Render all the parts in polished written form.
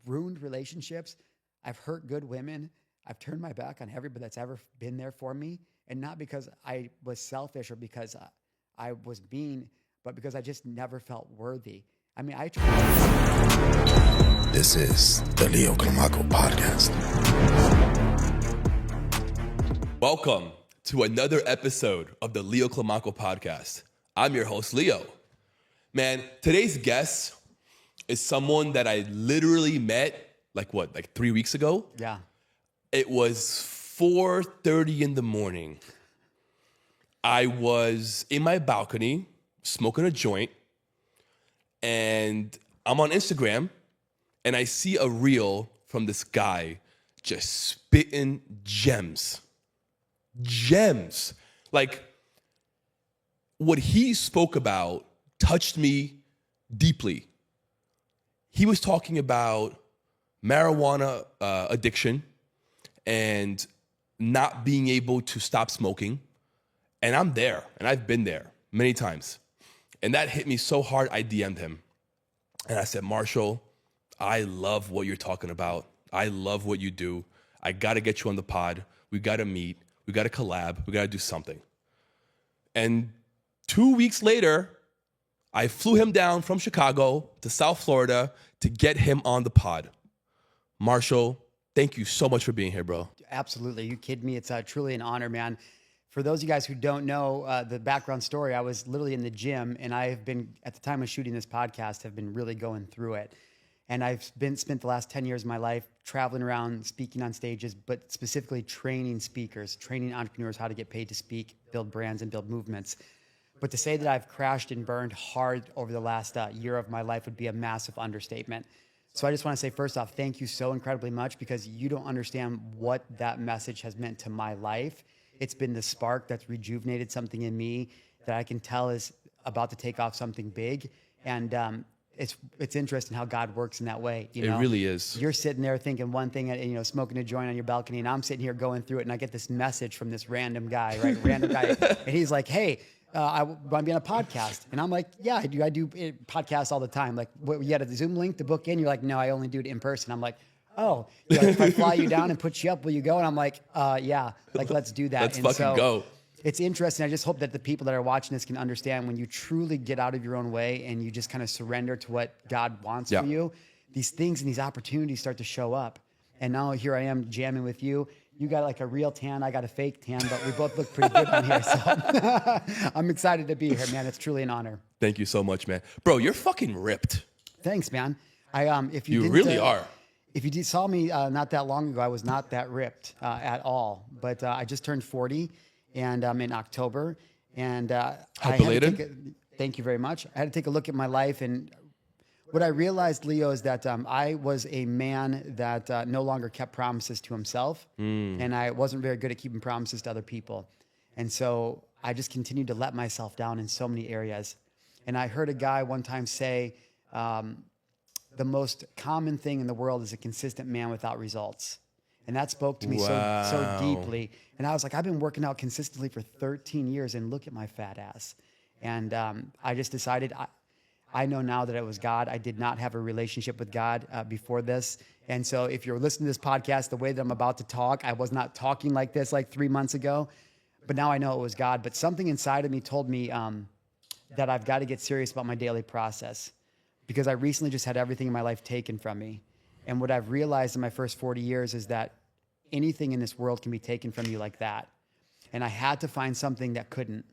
ruined relationships. I've hurt good women. I've turned my back on everybody that's ever been there for me. And not because I was selfish or because I was mean, but because I just never felt worthy. I mean, I tried. This is the Leo Climaco podcast. Welcome to another episode of the Leo Climaco podcast. I'm your host, Leo. Man, today's guest is someone that I literally met like 3 weeks ago? Yeah. It was 4:30 in the morning. I was in my balcony smoking a joint, and I'm on Instagram, and I see a reel from this guy just spitting gems. Gems. Like, what he spoke about touched me deeply. He was talking about marijuana addiction and not being able to stop smoking. And I'm there, and I've been there many times. And that hit me so hard, I DM'd him. And I said, Marshall, I love what you're talking about. I love what you do. I got to get you on the pod. We got to meet. We got to collab. We got to do something. And 2 weeks later, I flew him down from Chicago to South Florida to get him on the pod. Marshall, thank you so much for being here, bro. Absolutely. You kidding me? It's truly an honor, man. For those of you guys who don't know the background story, I was literally in the gym, and I have been, at the time of shooting this podcast, have been really going through it. And I've spent the last 10 years of my life traveling around, speaking on stages, but specifically training speakers, training entrepreneurs how to get paid to speak, build brands, and build movements. But to say that I've crashed and burned hard over the last year of my life would be a massive understatement. So I just want to say, first off, thank you so incredibly much, because you don't understand what that message has meant to my life. It's been the spark that's rejuvenated something in me that I can tell is about to take off something big. And it's interesting how God works in that way. You know? It really is. You're sitting there thinking one thing and smoking a joint on your balcony, and I'm sitting here going through it, and I get this message from this random guy, right? And he's like, hey, I want to be on a podcast. And I'm like, yeah, I do podcasts all the time. Like, what, you had a Zoom link to book in? You're like, no, I only do it in person. I'm like, oh, if I fly you down and put you up, will you go? And I'm like, yeah, like, let's do that. Let's go. It's interesting. I just hope that the people that are watching this can understand, when you truly get out of your own way and you just kind of surrender to what God wants for you, these things and these opportunities start to show up. And now here I am jamming with you. You got like a real tan. I got a fake tan, but we both look pretty good on here. So I'm excited to be here, man. It's truly an honor. Thank you so much, man. Bro, you're fucking ripped. Thanks, man. You really are. If you saw me not that long ago, I was not that ripped at all. But I just turned 40, and in October. And thank you very much. I had to take a look at my life, and what I realized, Leo, is that I was a man that no longer kept promises to himself, and I wasn't very good at keeping promises to other people. And so I just continued to let myself down in so many areas. And I heard a guy one time say, the most common thing in the world is a consistent man without results. And that spoke to me so deeply. And I was like, I've been working out consistently for 13 years, and look at my fat ass. And I just decided, I know now that it was God. I did not have a relationship with God before this. And so if you're listening to this podcast, the way that I'm about to talk, I was not talking like this like 3 months ago. But now I know it was God. But something inside of me told me that I've got to get serious about my daily process, because I recently just had everything in my life taken from me. And what I've realized in my first 40 years is that anything in this world can be taken from you like that. And I had to find something that couldn't.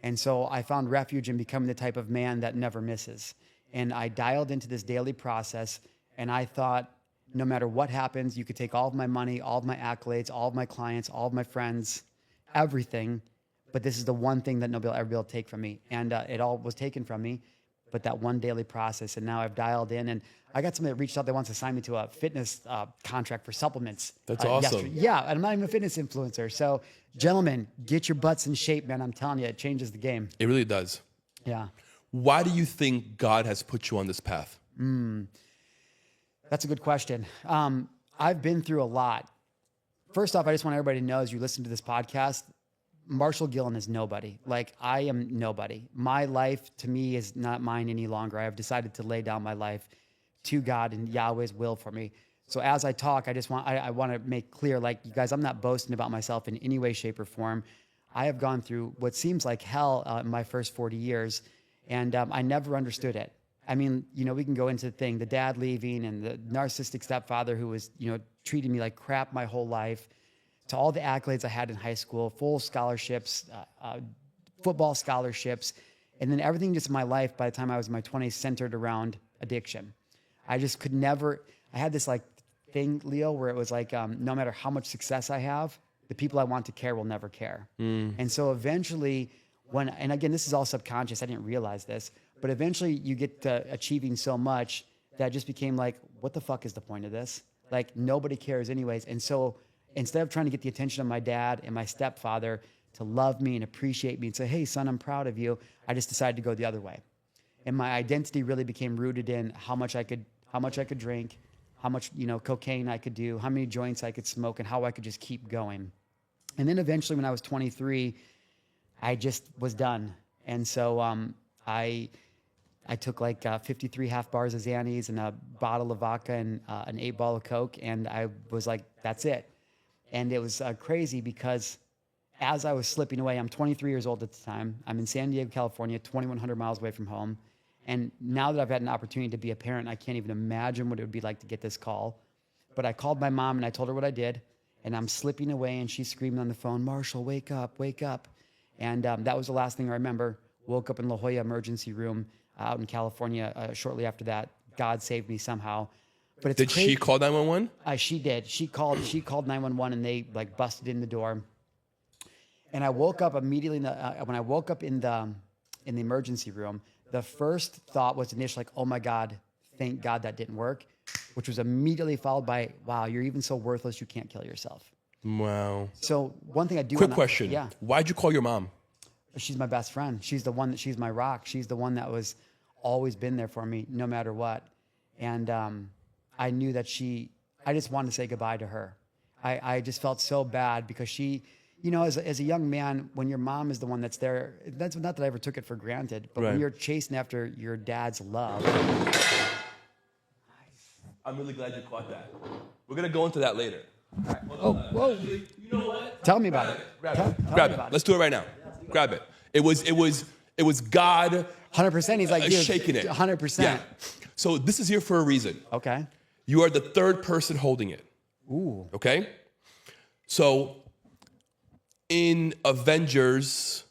And so I found refuge in becoming the type of man that never misses. And I dialed into this daily process, and I thought, no matter what happens, you could take all of my money, all of my accolades, all of my clients, all of my friends, everything, but this is the one thing that nobody will ever be able to take from me. And it all was taken from me, but that one daily process. And now I've dialed in, and I got somebody that reached out that wants to sign me to a fitness contract for supplements. That's awesome. Yesterday. Yeah, and I'm not even a fitness influencer. So, gentlemen, get your butts in shape, man. I'm telling you, it changes the game. It really does. Yeah. Why do you think God has put you on this path? That's a good question. I've been through a lot. First off, I just want everybody to know, as you listen to this podcast, Marshal Gillen is nobody. Like, I am nobody. My life, to me, is not mine any longer. I have decided to lay down my life to God and Yahweh's will for me. So as I talk, I want to make clear, like, you guys, I'm not boasting about myself in any way, shape, or form. I have gone through what seems like hell in my first 40 years, and I never understood it. I mean, we can go into the dad leaving and the narcissistic stepfather who was, treating me like crap my whole life, to all the accolades I had in high school, full scholarships, football scholarships, and then everything just in my life by the time I was in my 20s centered around addiction. I just could never, I had this like thing, Leo, where it was like, no matter how much success I have, the people I want to care will never care. And so eventually and again, this is all subconscious, I didn't realize this, but eventually you get to achieving so much that just became like, what the fuck is the point of this? Like, nobody cares anyways. And so instead of trying to get the attention of my dad and my stepfather to love me and appreciate me and say, hey, son, I'm proud of you, I just decided to go the other way. And my identity really became rooted in how much I could drink, how much, cocaine I could do, how many joints I could smoke, and how I could just keep going. And then eventually when I was 23, I just was done. And so I took like 53 half bars of Xannies and a bottle of vodka and an 8-ball of Coke, and I was like, that's it. And it was crazy because as I was slipping away, I'm 23 years old at the time. I'm in San Diego, California, 2,100 miles away from home. And now that I've had an opportunity to be a parent, I can't even imagine what it would be like to get this call. But I called my mom and I told her what I did. And I'm slipping away and she's screaming on the phone, Marshall, wake up, wake up. And that was the last thing I remember. Woke up in La Jolla emergency room out in California shortly after that. God saved me somehow. But it's Did she call 911? She did. She called 911 and they like busted in the door. And I woke up immediately when I woke up in the emergency room. The first thought was initially like, oh my God, thank God that didn't work, which was immediately followed by, wow, you're even so worthless you can't kill yourself. Wow. So one thing I do. Quick question. Yeah. Why'd you call your mom? She's my best friend. She's she's my rock. She's the one that was always been there for me no matter what. And I knew that I just wanted to say goodbye to her. I just felt so bad because she, as a young man, when your mom is the one that's there, that's not that I ever took it for granted, but when you're chasing after your dad's love. I'm really glad you caught that. We're going to go into that later. Right. Oh, whoa. Actually, you know what? Tell me about it. Grab it. Let's do it right now. Grab it. It was God 100%. He's like, shaking it. 100%. Yeah. So this is here for a reason. Okay. You are the third person holding it. Ooh. Okay? So in Avengers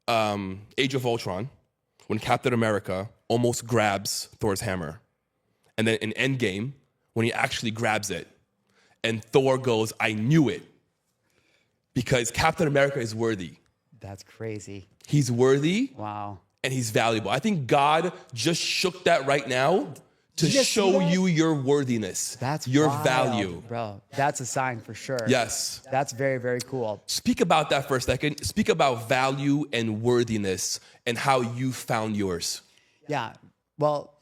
Age of Ultron, when Captain America almost grabs Thor's hammer, and then in Endgame, when he actually grabs it, and Thor goes, I knew it, because Captain America is worthy. That's crazy. He's worthy. Wow. And he's valuable. I think God just shook that right now to show you your worthiness. That's your wild, value. Bro, that's a sign for sure. Yes. That's very, very cool. Speak about that for a second. Speak about value and worthiness and how you found yours. Yeah. Well,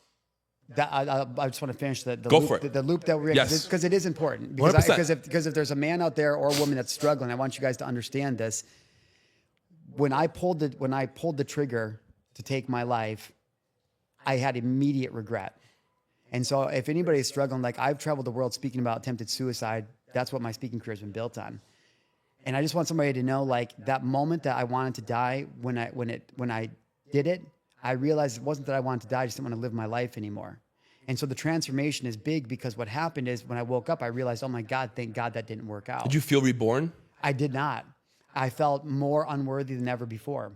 I just want to finish the Go loop, for it. the loop that we're in, Yes. because it is important. 100%. Because if there's a man out there or a woman that's struggling, I want you guys to understand this. When I pulled the trigger to take my life, I had immediate regret. And so if anybody is struggling, like I've traveled the world speaking about attempted suicide, that's what my speaking career has been built on. And I just want somebody to know, like, that moment that I wanted to die, when I did it, I realized it wasn't that I wanted to die, I just didn't want to live my life anymore. And so the transformation is big, because what happened is when I woke up, I realized, oh my God, thank God that didn't work out. Did you feel reborn? I did not. I felt more unworthy than ever before.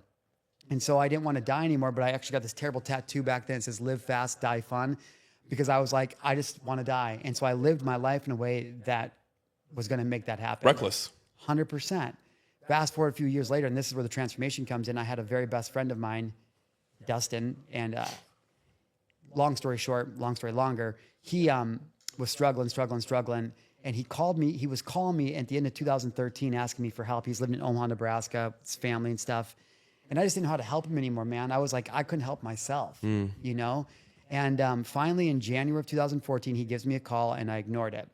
And so I didn't want to die anymore, but I actually got this terrible tattoo back then. It says, live fast, die fun, because I was like, I just want to die. And so I lived my life in a way that was going to make that happen. Reckless. 100%. Fast forward a few years later, and this is where the transformation comes in. I had a very best friend of mine, Dustin, and long story short, long story longer, he was struggling, and he called me. He was calling me at the end of 2013, asking me for help. He's living in Omaha, Nebraska, his family and stuff. And I just didn't know how to help him anymore, man. I was like, I couldn't help myself, you know? And finally, in January of 2014, he gives me a call, and I ignored it.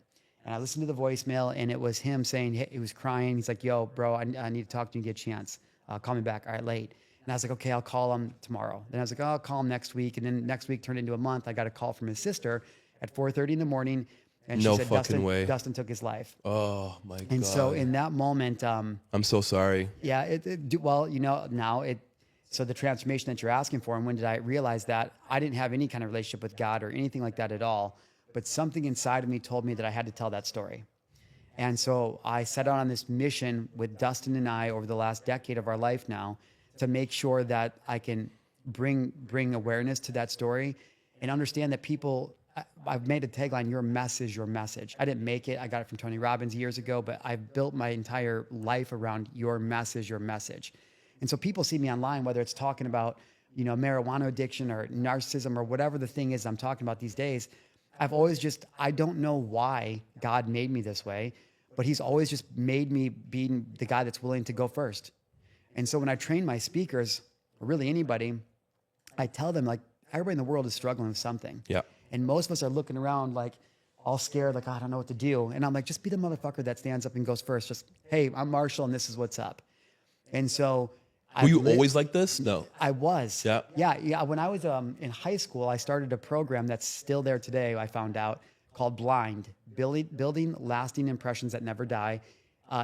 And I listened to the voicemail, and it was him saying, hey, he was crying. He's like, yo, bro, I need to talk to you and get a chance. Call me back. All right, late. And I was like, okay, I'll call him tomorrow. Then I was like, oh, I'll call him next week. And then next week turned into a month. I got a call from his sister, at 4:30 in the morning. And she No said, fucking way. Dustin took his life. Oh my God. And so in that moment, I'm so sorry. yeah, well, now so the transformation that you're asking for, and when did I realize that? I didn't have any kind of relationship with God or anything like that at all, but something inside of me told me that I had to tell that story. And so I set out on this mission with Dustin and I over the last decade of our life now to make sure that I can bring awareness to that story and understand that people, I've made a tagline, your mess is your message. I didn't make it. I got it from Tony Robbins years ago, but I've built my entire life around your mess is your message. And so people see me online, whether it's talking about, marijuana addiction or narcissism or whatever the thing is I'm talking about these days. I don't know why God made me this way, but he's always just made me be the guy that's willing to go first. And so when I train my speakers, or really anybody, I tell them, like, everybody in the world is struggling with something. Yeah. And most of us are looking around like all scared, like, I don't know what to do. And I'm like, just be the motherfucker that stands up and goes first. Just, hey, I'm Marshall and this is what's up. And so were you always like this? No. I was. Yeah. Yeah. When I was in high school, I started a program that's still there today, I found out, called Blind, Building Lasting Impressions That Never Die.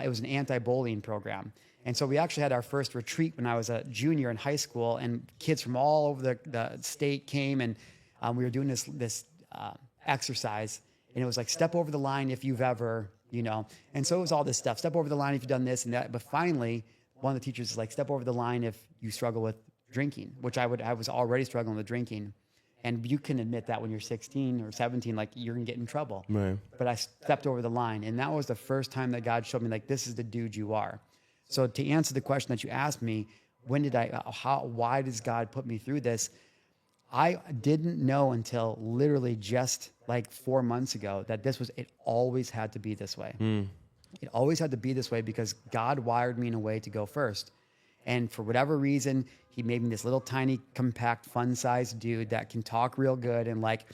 It was an anti-bullying program. And so we actually had our first retreat when I was a junior in high school, and kids from all over the state came, and we were doing this exercise, and it was like, step over the line if you've ever, and so it was all this stuff. Step over the line if you've done this and that. But finally, one of the teachers is like, step over the line if you struggle with drinking, which I was already struggling with drinking. And you can admit that when you're 16 or 17, like, you're going to get in trouble. Right. But I stepped over the line. And that was the first time that God showed me, like, this is the dude you are. So to answer the question that you asked me, why does God put me through this? I didn't know until literally just like 4 months ago that it always had to be this way. It always had to be this way because God wired me in a way to go first. And for whatever reason, he made me this little tiny, compact, fun-sized dude that can talk real good and, like,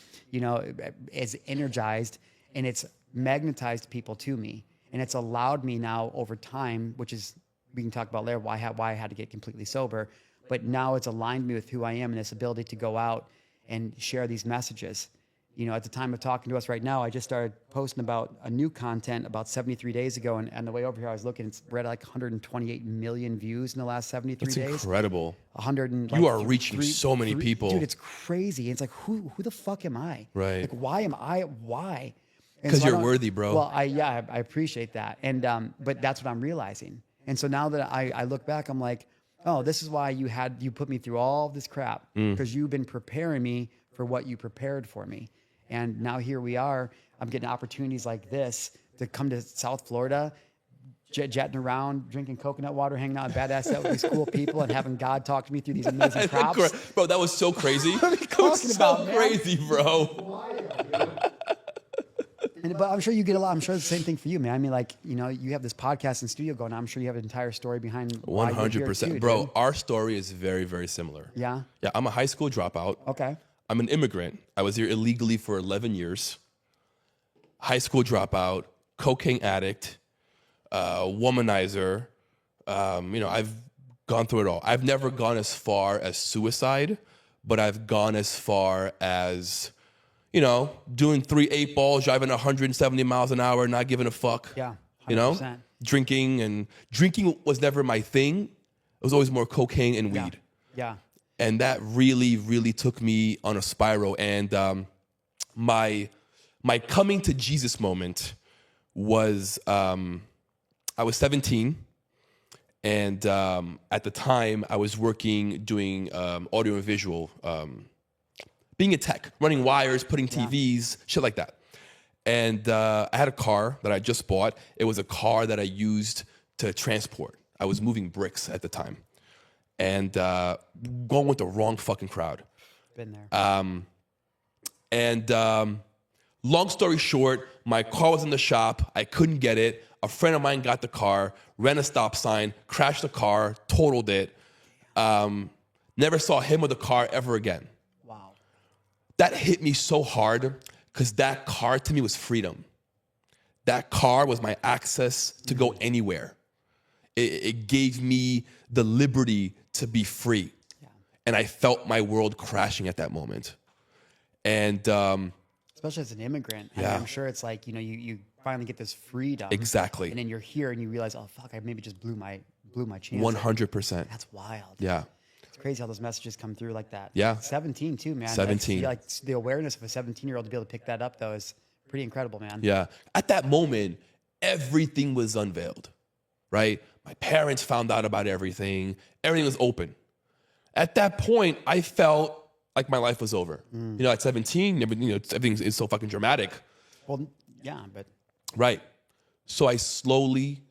is energized, and it's magnetized people to me. And it's allowed me now over time, which is, we can talk about later, why I had to get completely sober. But now it's aligned me with who I am and this ability to go out and share these messages. At the time of talking to us right now, I just started posting about a new content about 73 days ago. And on the way over here, I was looking, we're at like 128 million views in the last 73 days. That's incredible. 100. You are reaching so many people. Dude, it's crazy. It's like, who the fuck am I? Right. Like, why am I? Why? Because you're worthy, bro. Well, I appreciate that. And, but that's what I'm realizing. And so now that I look back, I'm like, oh, this is why you put me through all this crap, because you've been preparing me for what you prepared for me. And now here we are. I'm getting opportunities like this to come to South Florida, jetting around, drinking coconut water, hanging out and badass out with these cool people, and having God talk to me through these amazing props. Bro, that was so crazy. That was so crazy, bro. But I'm sure you get a lot. I'm sure it's the same thing for you, man. I mean, like, you have this podcast and studio going on. I'm sure you have an entire story behind 100%. Bro, dude. Our story is very, very similar. Yeah? Yeah, I'm a high school dropout. Okay. I'm an immigrant. I was here illegally for 11 years. High school dropout, cocaine addict, womanizer. I've gone through it all. I've never gone as far as suicide, but I've gone as far as, doing 3 8-balls, driving 170 miles an hour, not giving a fuck. Yeah, 100%. Drinking was never my thing. It was always more cocaine and weed. Yeah. And that really, really took me on a spiral. And my coming to Jesus moment was, I was 17. And at the time, I was doing audio and visual, being a tech, running wires, putting TVs, shit like that. And I had a car that I just bought. It was a car that I used to transport. I was moving bricks at the time. And going with the wrong fucking crowd. Been there. Long story short, my car was in the shop. I couldn't get it. A friend of mine got the car, ran a stop sign, crashed the car, totaled it. Never saw him or the car ever again. Wow. That hit me so hard because that car to me was freedom. That car was my access to go anywhere. It gave me the liberty to be free. Yeah. And I felt my world crashing at that moment. And Especially as an immigrant. I Yeah. mean, I'm sure it's like, you finally get this freedom. Exactly. And then you're here and you realize, oh, fuck, I maybe just blew my chance. 100%. That's wild. Yeah. It's crazy how those messages come through like that. Yeah. 17 too, man. 17. Like the awareness of a 17-year-old to be able to pick that up, though, is pretty incredible, man. Yeah. At that moment, everything was unveiled, right? My parents found out about everything. Everything was open. At that point, I felt like my life was over. At 17, everything is so fucking dramatic. Well, yeah, but Right. So I slowly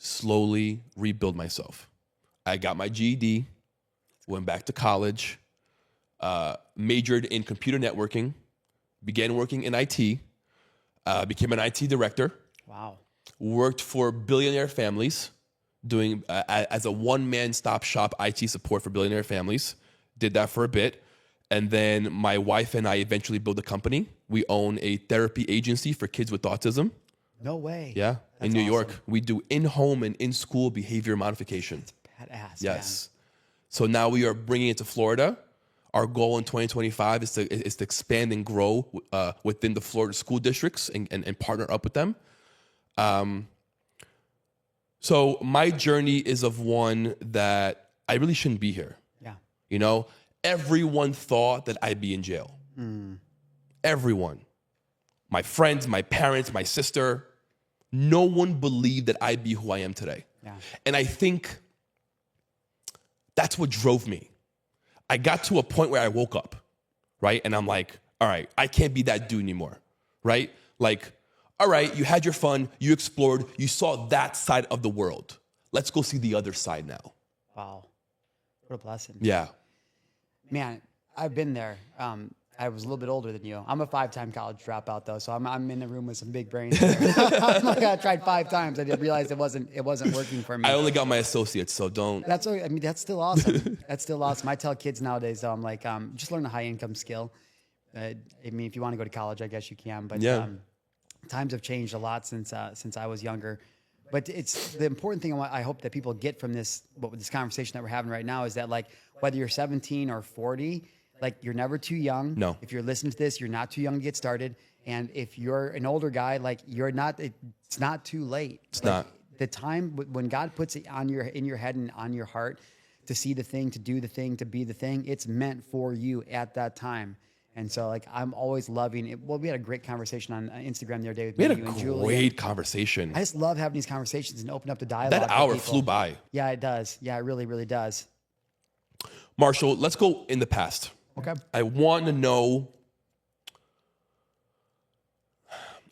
rebuilt myself. I got my GED, went back to college, majored in computer networking, began working in IT, became an IT director, wow. worked for billionaire families, doing as a one-man stop shop IT support for billionaire families. Did that for a bit. And then my wife and I eventually built a company. We own a therapy agency for kids with autism. No way. Yeah, in New York. We do in-home and in-school behavior modification. Badass. Yes. So now we are bringing it to Florida. Our goal in 2025 is to expand and grow within the Florida school districts and partner up with them. So my journey is of one that I really shouldn't be here. Yeah. Everyone thought that I'd be in jail. Everyone. My friends, my parents, my sister. No one believed that I'd be who I am today. Yeah. And I think that's what drove me. I got to a point where I woke up, right? And I'm like, all right, I can't be that dude anymore, right? Like, all right, you had your fun, you explored, you saw that side of the world. Let's go see the other side now. Wow. What a blessing. Yeah. Man, I've been there. I was a little bit older than you. I'm a 5-time college dropout though, so I'm in the room with some big brains. I'm like, I tried 5 times. I didn't realize it wasn't working for me. I only got my associates, so don't. That's still awesome. That's still awesome. I tell kids nowadays though, I'm like, just learn a high income skill. I mean, if you want to go to college, I guess you can. But Yeah. Times have changed a lot since I was younger. But it's the important thing I hope that people get from this conversation that we're having right now is that, like, whether you're 17 or 40, like, you're never too young. No. If you're listening to this, you're not too young to get started. And if you're an older guy, like, it's not too late. It's not. The time when God puts it in your head and on your heart to see the thing, to do the thing, to be the thing, it's meant for you at that time. And so, like, I'm always loving it. Well, we had a great conversation on Instagram the other day with We had you a and Julie. great conversation. I just love having these conversations and open up the dialogue. That with hour people. flew by. Yeah, it does. Yeah, it really, really does. Marshall, let's go in the past. Okay. I want to know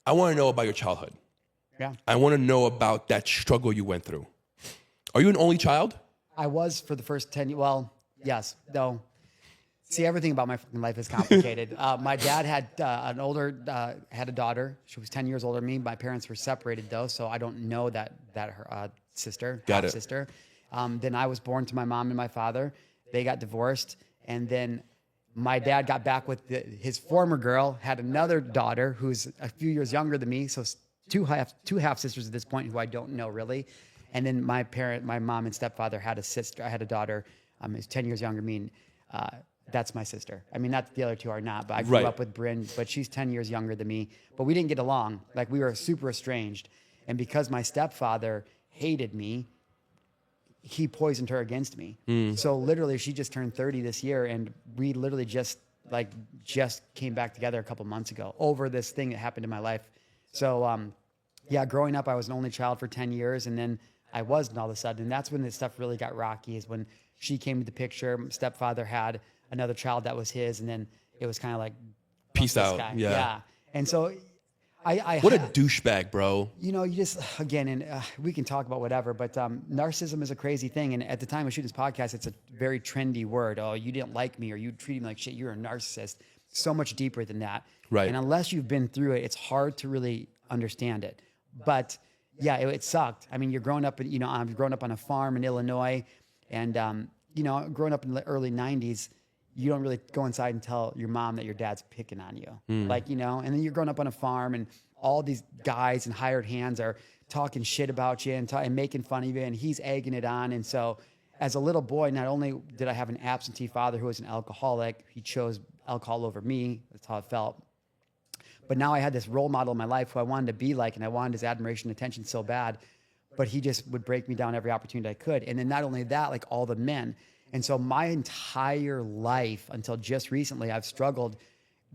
about your childhood. Yeah. I want to know about that struggle you went through. Are you an only child? I was for the first 10 years. Well, yes, no. See, everything about my fucking life is complicated. My dad had had a daughter. She was 10 years older than me. My parents were separated though, so I don't know that her sister, Got it. sister. Then I was born to my mom and my father. They got divorced, and then my dad got back with his former girl, had another daughter who's a few years younger than me, so two half sisters at this point who I don't know really. And then my mom and stepfather had a daughter who's 10 years younger than me. That's my sister. I mean, not the other two are not, but I grew up with Bryn, but she's 10 years younger than me. But we didn't get along. Like, we were super estranged. And because my stepfather hated me, he poisoned her against me. So literally, she just turned 30 this year, and we literally just came back together a couple months ago over this thing that happened in my life. So, yeah, growing up, I was an only child for 10 years, and then I wasn't all of a sudden. And that's when this stuff really got rocky, is when she came to the picture. My stepfather had another child that was his, and then it was kind of like, Peace out. guy. Yeah. And so What a douchebag, bro. you just, again, and we can talk about whatever, but narcissism is a crazy thing. And at the time of shooting this podcast, it's a very trendy word. Oh, you didn't like me, or you treated me like shit, you're a narcissist. So much deeper than that. Right. And unless you've been through it, it's hard to really understand it. But yeah, it sucked. I mean, you're growing up, I'm growing up on a farm in Illinois, and growing up in the early 90s, you don't really go inside and tell your mom that your dad's picking on you. And then you're growing up on a farm, and all these guys and hired hands are talking shit about you and making fun of you, and he's egging it on. And so as a little boy, not only did I have an absentee father who was an alcoholic, he chose alcohol over me. That's how it felt. But now I had this role model in my life who I wanted to be like, and I wanted his admiration and attention so bad, but he just would break me down every opportunity I could. And then not only that, like all the men. And so my entire life until just recently, I've struggled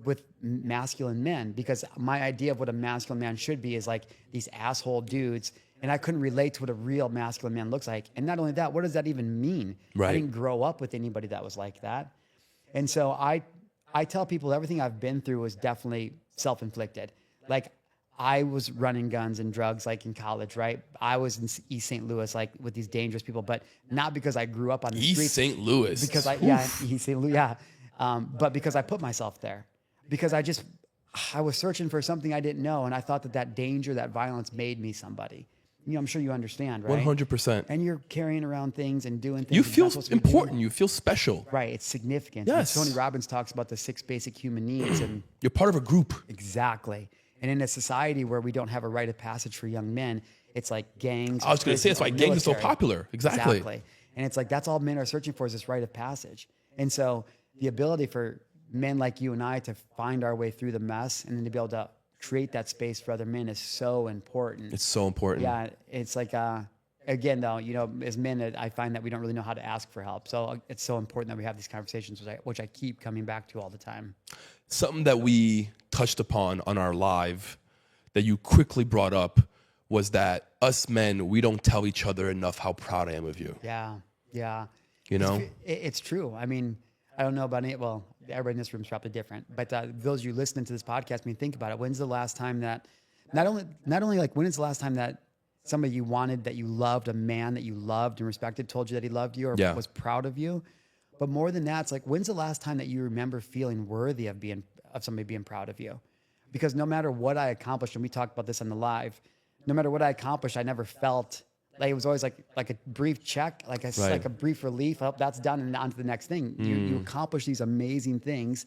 with masculine men because my idea of what a masculine man should be is like these asshole dudes. And I couldn't relate to what a real masculine man looks like. And not only that, what does that even mean? Right. I didn't grow up with anybody that was like that. And so I tell people everything I've been through was definitely self-inflicted. Like I was running guns and drugs like in college, right? I was in East St. Louis, like with these dangerous people, but not because I grew up on the streets. East St. Louis. Because East St. Louis, but because I put myself there. Because I was searching for something I didn't know. And I thought that danger, that violence made me somebody. You know, I'm sure you understand, right? 100%. And you're carrying around things and doing things. You feel important. You feel special. Right. It's significant. Yes. And Tony Robbins talks about the 6 basic human needs. And you're part of a group. Exactly. And in a society where we don't have a rite of passage for young men, it's like gangs. I was going to say, that's why gangs are so popular. Exactly. And it's like, that's all men are searching for is this rite of passage. And so the ability for men like you and I to find our way through the mess and then to be able to create that space for other men is so important. It's so important. Yeah. It's like, again, though, you know, as men, I find that we don't really know how to ask for help. So it's so important that we have these conversations, which I keep coming back to all the time. Something that we touched upon on our live that you quickly brought up was that us men, we don't tell each other enough how proud I am of you. Yeah. Yeah. You know? It's true. I mean, I don't know about it. Well, everybody in this room is probably different, but those of you listening to this podcast, I mean, think about it. When's the last time that not only like when is the last time that somebody you wanted, that you loved, a man that you loved and respected, told you that he loved you or was proud of you? But more than that, it's like, when's the last time that you remember feeling worthy of somebody being proud of you? Because no matter what I accomplished, and we talked about this on the live, no matter what I accomplished, I never felt like it was always like a brief check, like a brief relief. Oh, that's done, and on to the next thing. You accomplish these amazing things,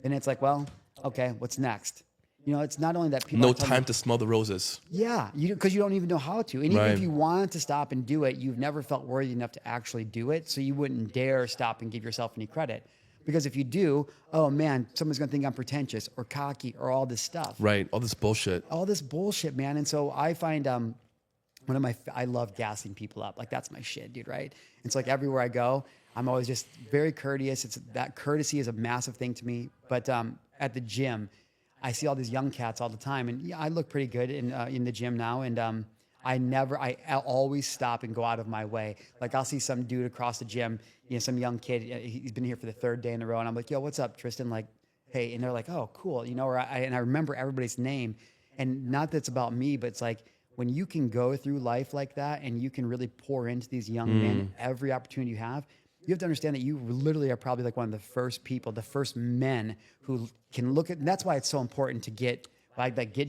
and it's like, well, okay, what's next? You know, it's not only that people no time to smell the roses. Yeah, because you don't even know how to. And even if you wanted to stop and do it, you've never felt worthy enough to actually do it, so you wouldn't dare stop and give yourself any credit. Because if you do, oh man, someone's gonna think I'm pretentious or cocky or all this stuff. Right, all this bullshit. All this bullshit, man. And so I find I love gassing people up. Like that's my shit, dude, right? It's like everywhere I go, I'm always just very courteous. That courtesy is a massive thing to me. But at the gym, I see all these young cats all the time, and I look pretty good in the gym now. And I always stop and go out of my way. Like I'll see some dude across the gym, you know, some young kid. He's been here for the 3rd day in a row, and I'm like, yo, what's up, Tristan? Like, hey, and they're like, oh, cool, you know. And I remember everybody's name, and not that it's about me, but it's like when you can go through life like that, and you can really pour into these young men every opportunity you have to understand that you literally are probably like one of the first people, the first men who can look at, and that's why it's so important to get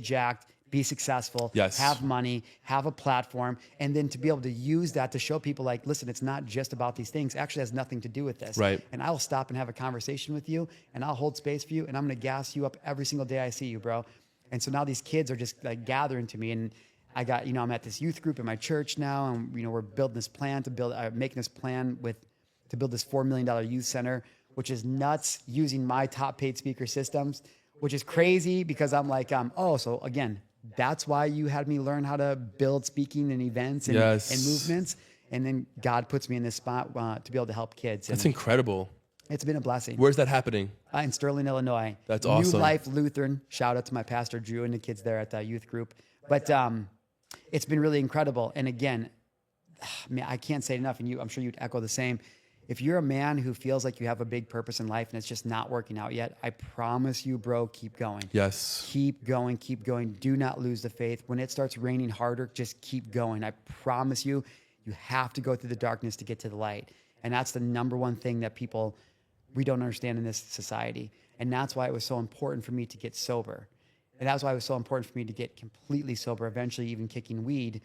jacked, be successful, have money, have a platform, and then to be able to use that to show people like, listen, it's not just about these things. It actually has nothing to do with this. Right. And I'll stop and have a conversation with you, and I'll hold space for you, and I'm going to gas you up every single day I see you, bro. And so now these kids are just like gathering to me, and I got, you know, I'm at this youth group in my church now, and you know, we're building this plan making this plan to build this $4 million youth center, which is nuts, using my top paid speaker systems, which is crazy because I'm like, so again, that's why you had me learn how to build speaking and events and movements. And then God puts me in this spot to be able to help kids. That's incredible. It's been a blessing. Where's that happening? In Sterling, Illinois. That's awesome. New Life Lutheran. Shout out to my pastor, Drew, and the kids there at the youth group. But it's been really incredible. And again, man, I can't say it enough, and I'm sure you'd echo the same. If you're a man who feels like you have a big purpose in life and it's just not working out yet, I promise you, bro, keep going. Yes. Keep going, keep going. Do not lose the faith. When it starts raining harder, just keep going. I promise you, you have to go through the darkness to get to the light. And that's the number one thing that we don't understand in this society. And that's why it was so important for me to get sober. And that's why it was so important for me to get completely sober, eventually even kicking weed,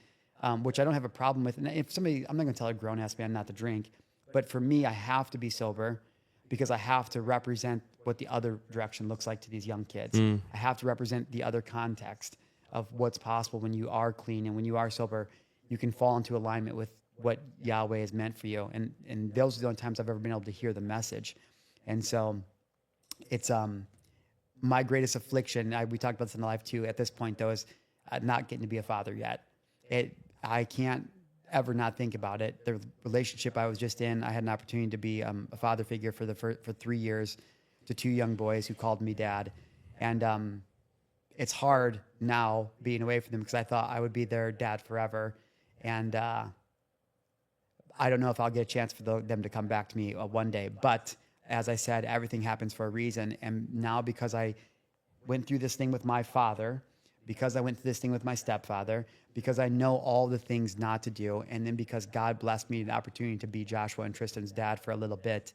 which I don't have a problem with. And if somebody, I'm not going to tell a grown-ass man not to drink, but for me, I have to be sober because I have to represent what the other direction looks like to these young kids. I have to represent the other context of what's possible when you are clean and when you are sober. You can fall into alignment with what Yahweh has meant for you. And those are the only times I've ever been able to hear the message. And so it's my greatest affliction, we talked about this in the life too, at this point though, is not getting to be a father yet. I can't ever not think about it. The relationship I was just in, I had an opportunity to be a father figure for 3 years to 2 young boys who called me dad. And it's hard now being away from them because I thought I would be their dad forever. And I don't know if I'll get a chance for them to come back to me one day. But as I said, everything happens for a reason. And now because I went through this thing with my father, because I went through this thing with my stepfather, because I know all the things not to do, and then because God blessed me the opportunity to be Joshua and Tristan's dad for a little bit,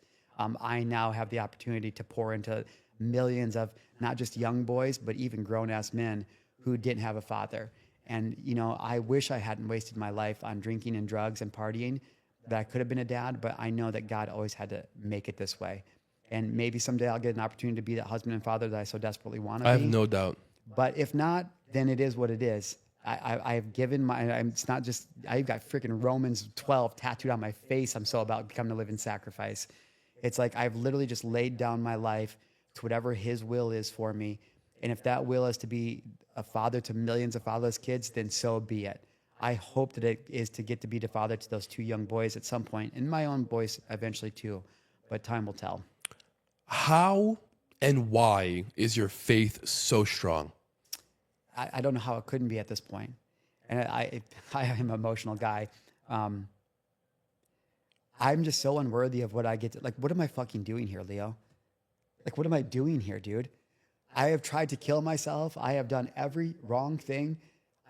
I now have the opportunity to pour into millions of not just young boys, but even grown-ass men who didn't have a father. And, you know, I wish I hadn't wasted my life on drinking and drugs and partying, that I could have been a dad, but I know that God always had to make it this way. And maybe someday I'll get an opportunity to be that husband and father that I so desperately want to be. I have no doubt. But if not, then it is what it is. I've given it's not just, I've got freaking Romans 12 tattooed on my face. I'm so about becoming a living sacrifice. It's like I've literally just laid down my life to whatever his will is for me. And if that will is to be a father to millions of fatherless kids, then so be it. I hope that it is to get to be the father to those 2 young boys at some point, and my own boys eventually too. But time will tell. How and why is your faith so strong? I don't know how it couldn't be at this point. And I am an emotional guy. I'm just so unworthy of what I get to, like, what am I fucking doing here, Leo? Like, what am I doing here, dude? I have tried to kill myself. I have done every wrong thing.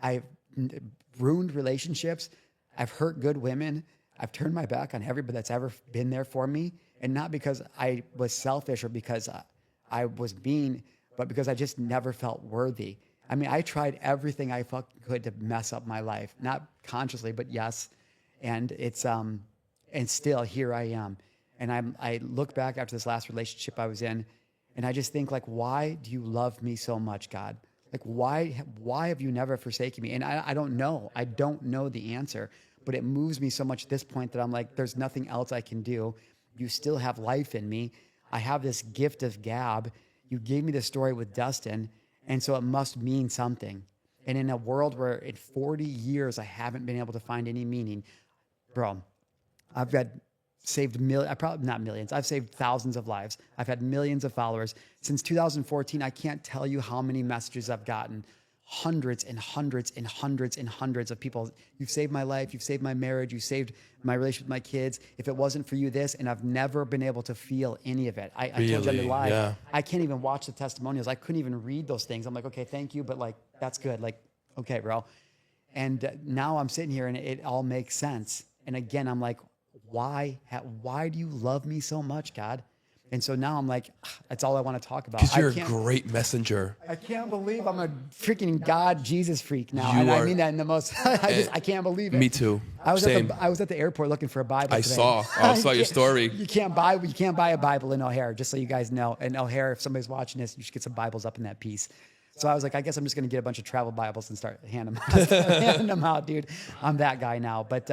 I've ruined relationships. I've hurt good women. I've turned my back on everybody that's ever been there for me. And not because I was selfish or because I was mean, but because I just never felt worthy. I mean, I tried everything I fucking could to mess up my life, not consciously, but yes. And it's, and still here I am. And I look back after this last relationship I was in, and I just think, like, why do you love me so much, God? Like, why have you never forsaken me? And I don't know. I don't know the answer, but it moves me so much at this point that I'm like, there's nothing else I can do. You still have life in me. I have this gift of gab. You gave me the story with Dustin, and so it must mean something. And in a world where in 40 years I haven't been able to find any meaning, bro, I've saved not millions. I've saved thousands of lives. I've had millions of followers. Since 2014, I can't tell you how many messages I've gotten. Hundreds and hundreds and hundreds and hundreds of people. You've saved my life. You've saved my marriage. You saved my relationship with my kids. If it wasn't for you, this, and I've never been able to feel any of it. I told you to lie. Yeah. I can't even watch the testimonials. I couldn't even read those things. I'm like, okay, thank you. But like, that's good. Like, okay, bro. And now I'm sitting here and it all makes sense. And again, I'm like, why do you love me so much, God? And so now I'm like, that's all I want to talk about. Because you're a great messenger. I can't believe I'm a freaking God Jesus freak now. You and are, I mean that in the most, I can't believe it. Me too. I was Same. at the airport looking for a Bible I today. saw your story. You can't buy a Bible in O'Hare, just so you guys know. And O'Hare, if somebody's watching this, you should get some Bibles up in that piece. So I was like, I guess I'm just going to get a bunch of travel Bibles and start handing them out, dude. I'm that guy now. But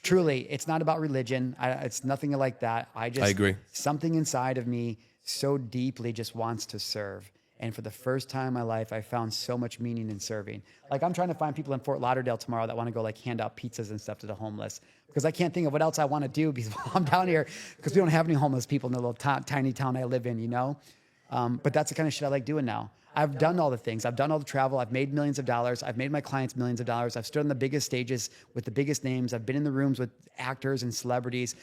truly, it's not about religion. It's nothing like that. I agree. Something inside of me so deeply just wants to serve. And for the first time in my life, I found so much meaning in serving. Like, I'm trying to find people in Fort Lauderdale tomorrow that want to go like hand out pizzas and stuff to the homeless, because I can't think of what else I want to do because I'm down here, because we don't have any homeless people in the little tiny town I live in, you know? But that's the kind of shit I like doing now. I've done all the things. I've done all the travel. I've made millions of dollars. I've made my clients millions of dollars. I've stood on the biggest stages with the biggest names. I've been in the rooms with actors and celebrities,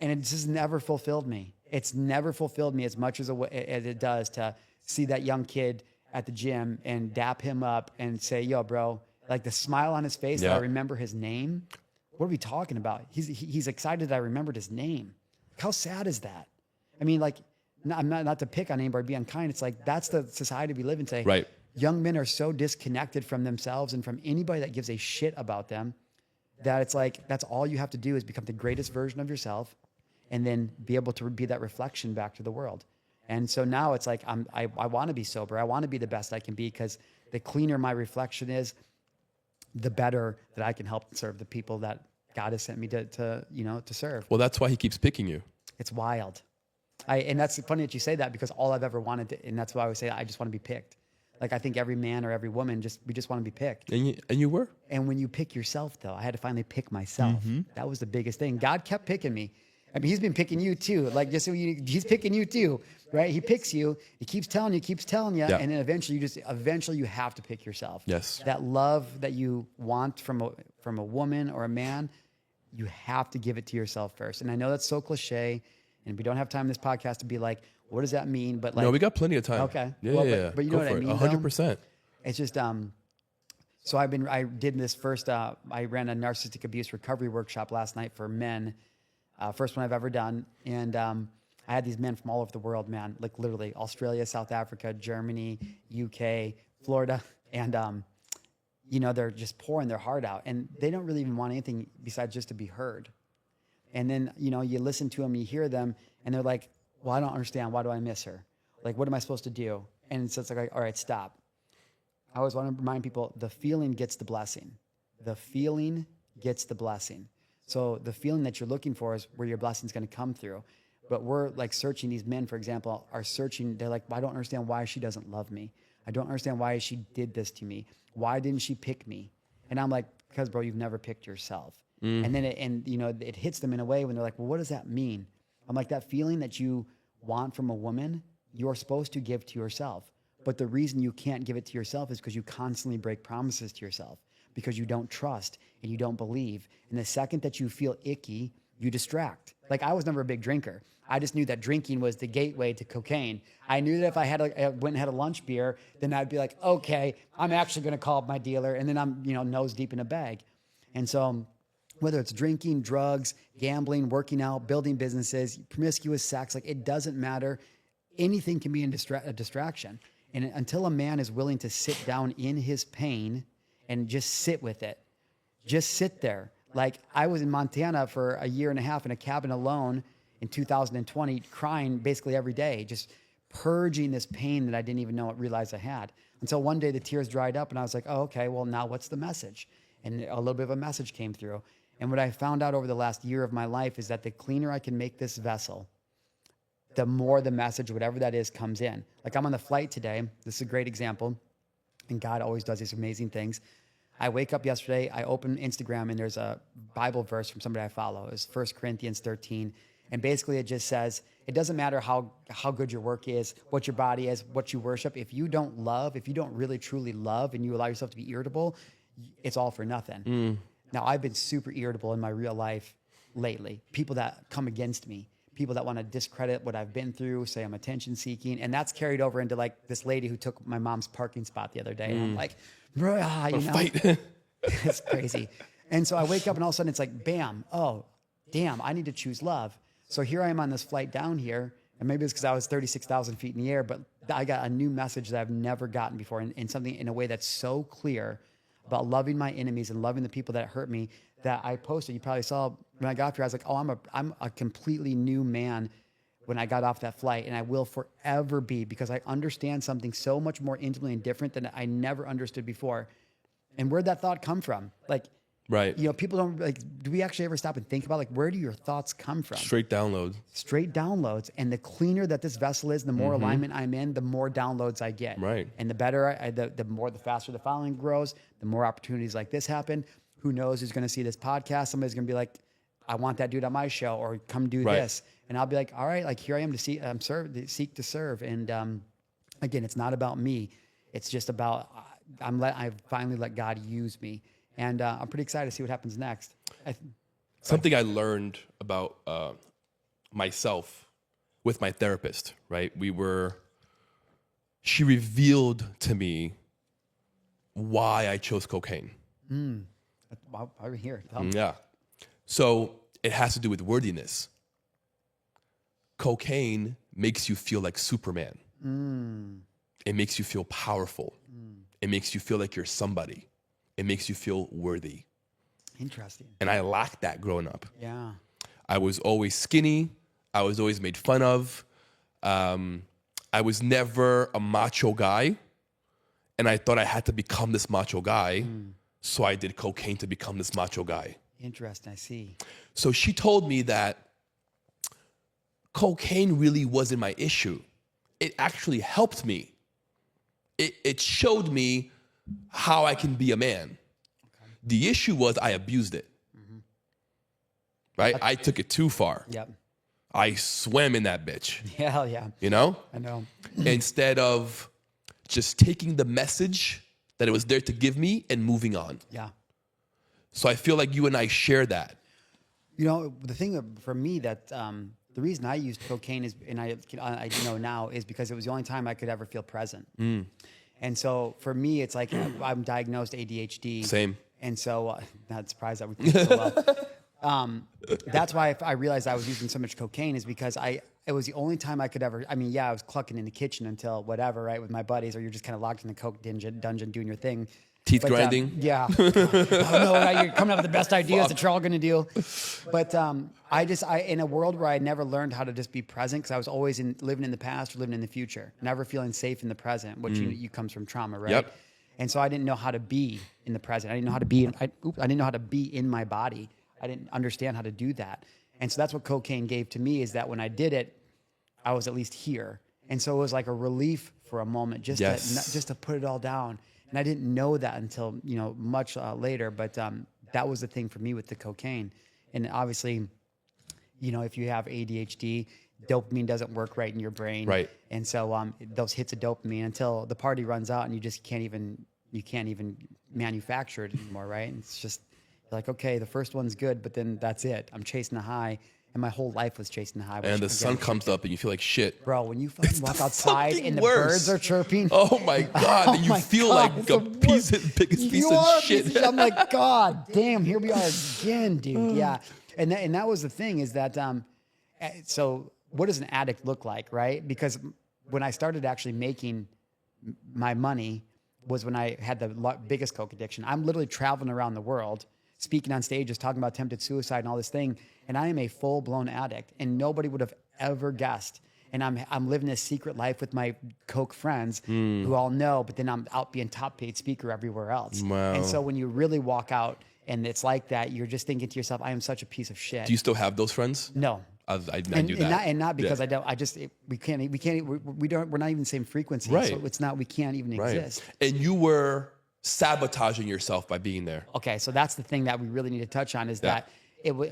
and it just never fulfilled me. It's never fulfilled me as much as it does to see that young kid at the gym and dap him up and say, yo, bro, like the smile on his face that I remember his name. What are we talking about? He's excited that I remembered his name. How sad is that? I mean, like, I'm not to pick on anybody, be unkind. It's like, that's the society we live in today. Right. Young men are so disconnected from themselves and from anybody that gives a shit about them that it's like, that's all you have to do is become the greatest version of yourself and then be able to be that reflection back to the world. And so now it's like, I want to be sober. I want to be the best I can be, because the cleaner my reflection is, the better that I can help serve the people that God has sent me to serve. Well, that's why he keeps picking you. It's wild. And that's funny that you say that, because all I've ever wanted to, and that's why I always say I just want to be picked. Like, I think every man or every woman we just want to be picked. And you were? And when you pick yourself, though, I had to finally pick myself. That was the biggest thing. God kept picking me. I mean, he's been picking you too. Like, just so he's picking you too, right? He picks you. He keeps telling you, Yeah. and then eventually you have to pick yourself. Yes. That love that you want from a woman or a man, you have to give it to yourself first. And I know that's so cliche, and we don't have time in this podcast to be like, what does that mean? But like, No, we got plenty of time. Okay. Yeah, Well, yeah. but you know what I mean, though? 100%. It's just so I did this first. I ran a narcissistic abuse recovery workshop last night for men, first one I've ever done, and I had these men from all over the world, man, like literally Australia, South Africa, Germany, UK, Florida, and they're just pouring their heart out, and they don't really even want anything besides just to be heard. And then you listen to them, you hear them, and they're like, "Well, I don't understand. Why do I miss her? Like, what am I supposed to do?" And so it's like, all right, stop. I always want to remind people, the feeling gets the blessing. The feeling gets the blessing. So the feeling that you're looking for is where your blessing's going to come through. But we're like searching, these men, for example, are searching. They're like, I don't understand why she doesn't love me. I don't understand why she did this to me. Why didn't she pick me? And I'm like, because, bro, you've never picked yourself. And then it hits them in a way when they're like, well, what does that mean? I'm like, that feeling that you want from a woman, you're supposed to give to yourself. But the reason you can't give it to yourself is because you constantly break promises to yourself, because you don't trust and you don't believe. And the second that you feel icky, you distract. Like, I was never a big drinker. I just knew that drinking was the gateway to cocaine. I knew that if I went and had a lunch beer, then I'd be like, okay, I'm actually going to call up my dealer, and then I'm nose deep in a bag. And so whether it's drinking, drugs, gambling, working out, building businesses, promiscuous sex, like, it doesn't matter. Anything can be a distraction. And until a man is willing to sit down in his pain and just sit with it, just sit there. Like, I was in Montana for a year and a half in a cabin alone in 2020, crying basically every day, just purging this pain that I didn't even realize I had. Until one day the tears dried up and I was like, oh, okay, well, now what's the message? And a little bit of a message came through. And what I found out over the last year of my life is that the cleaner I can make this vessel, the more the message, whatever that is, comes in. Like, I'm on the flight today. This is a great example. And God always does these amazing things. I wake up yesterday, I open Instagram, and there's a Bible verse from somebody I follow. It's 1 Corinthians 13. And basically it just says, it doesn't matter how good your work is, what your body is, what you worship. If you don't love, if you don't really truly love, and you allow yourself to be irritable, it's all for nothing. Now, I've been super irritable in my real life lately. People that come against me, people that want to discredit what I've been through, say I'm attention seeking. And that's carried over into like this lady who took my mom's parking spot the other day. And I'm like, fight. It's crazy. And so I wake up and all of a sudden it's like, bam, oh, damn, I need to choose love. So here I am on this flight down here. And maybe it's because I was 36,000 feet in the air, but I got a new message that I've never gotten before, in something in a way that's so clear about loving my enemies and loving the people that hurt me, that I posted. You probably saw when I got here, I was like, oh, I'm a completely new man when I got off that flight, and I will forever be, because I understand something so much more intimately and different than I never understood before. And where'd that thought come from? Like, right. People don't do we actually ever stop and think about, like, where do your thoughts come from? Straight downloads. And the cleaner that this vessel is, the more alignment I'm in, the more downloads I get. Right. And the better, the faster the following grows, the more opportunities like this happen. Who knows who's going to see this podcast? Somebody's going to be like, I want that dude on my show, or come do this. And I'll be like, all right, like, here I am to seek to serve. And again, it's not about me. It's just about, I've finally let God use me. And I'm pretty excited to see what happens next. Something I learned about myself with my therapist, right? She revealed to me why I chose cocaine. Why are we here? Yeah. So it has to do with worthiness. Cocaine makes you feel like Superman. It makes you feel powerful. It makes you feel like you're somebody. It makes you feel worthy. Interesting. And I lacked that growing up. Yeah. I was always skinny. I was always made fun of. I was never a macho guy. And I thought I had to become this macho guy. So I did cocaine to become this macho guy. Interesting. I see. So she told me that cocaine really wasn't my issue. It actually helped me. It showed me how I can be a man. Okay. The issue was I abused it. Mm-hmm. Right? I took it too far. Yep. I swam in that bitch. Yeah, hell yeah. You know? I know. Instead of just taking the message that it was there to give me and moving on. Yeah. So I feel like you and I share that. You know, the thing for me that the reason I used cocaine is, and I know now, is because it was the only time I could ever feel present. Mm. And so for me, it's like I'm diagnosed ADHD. Same. And so, not surprised that we think so well. That's why I realized I was using so much cocaine, is because it was the only time I could ever, I mean, yeah, I was clucking in the kitchen until whatever, right, with my buddies, or you're just kind of locked in the coke dungeon doing your thing. Teeth grinding? Yeah. Oh, no, you're coming up with the best ideas that you're all going to do. But in a world where I never learned how to just be present, because I was always living in the past or living in the future, never feeling safe in the present, which you comes from trauma, right? Yep. And so I didn't know how to be in the present. I didn't know how to be I didn't know how to be in my body. I didn't understand how to do that. And so that's what cocaine gave to me, is that when I did it, I was at least here. And so it was like a relief for a moment, just to put it all down. And I didn't know that until, much later. But that was the thing for me with the cocaine. And obviously, if you have ADHD, dopamine doesn't work right in your brain. Right. And so those hits of dopamine, until the party runs out and you just can't even manufacture it anymore, right? And it's just like, okay, the first one's good, but then that's it. I'm chasing the high. And my whole life was chasing the high. And the sun comes up and you feel like shit. Bro, when you fucking walk outside and the birds are chirping. Oh my God. And you feel like a biggest piece of shit. I'm like, God damn, here we are again, dude. Yeah. And that was the thing, is that, so what does an addict look like, right? Because when I started actually making my money was when I had the biggest coke addiction. I'm literally traveling around the world, speaking on stages, talking about attempted suicide and all this thing. And I am a full-blown addict, and nobody would have ever guessed. And I'm living this secret life with my coke friends who all know, but then I'm out being top paid speaker everywhere else. Wow. And so when you really walk out and it's like that, you're just thinking to yourself, I am such a piece of shit. Do you still have those friends? No. I do that. And not because I don't, we're not even the same frequency. Right. So we can't even exist. And you were sabotaging yourself by being there. Okay. So that's the thing that we really need to touch on, is that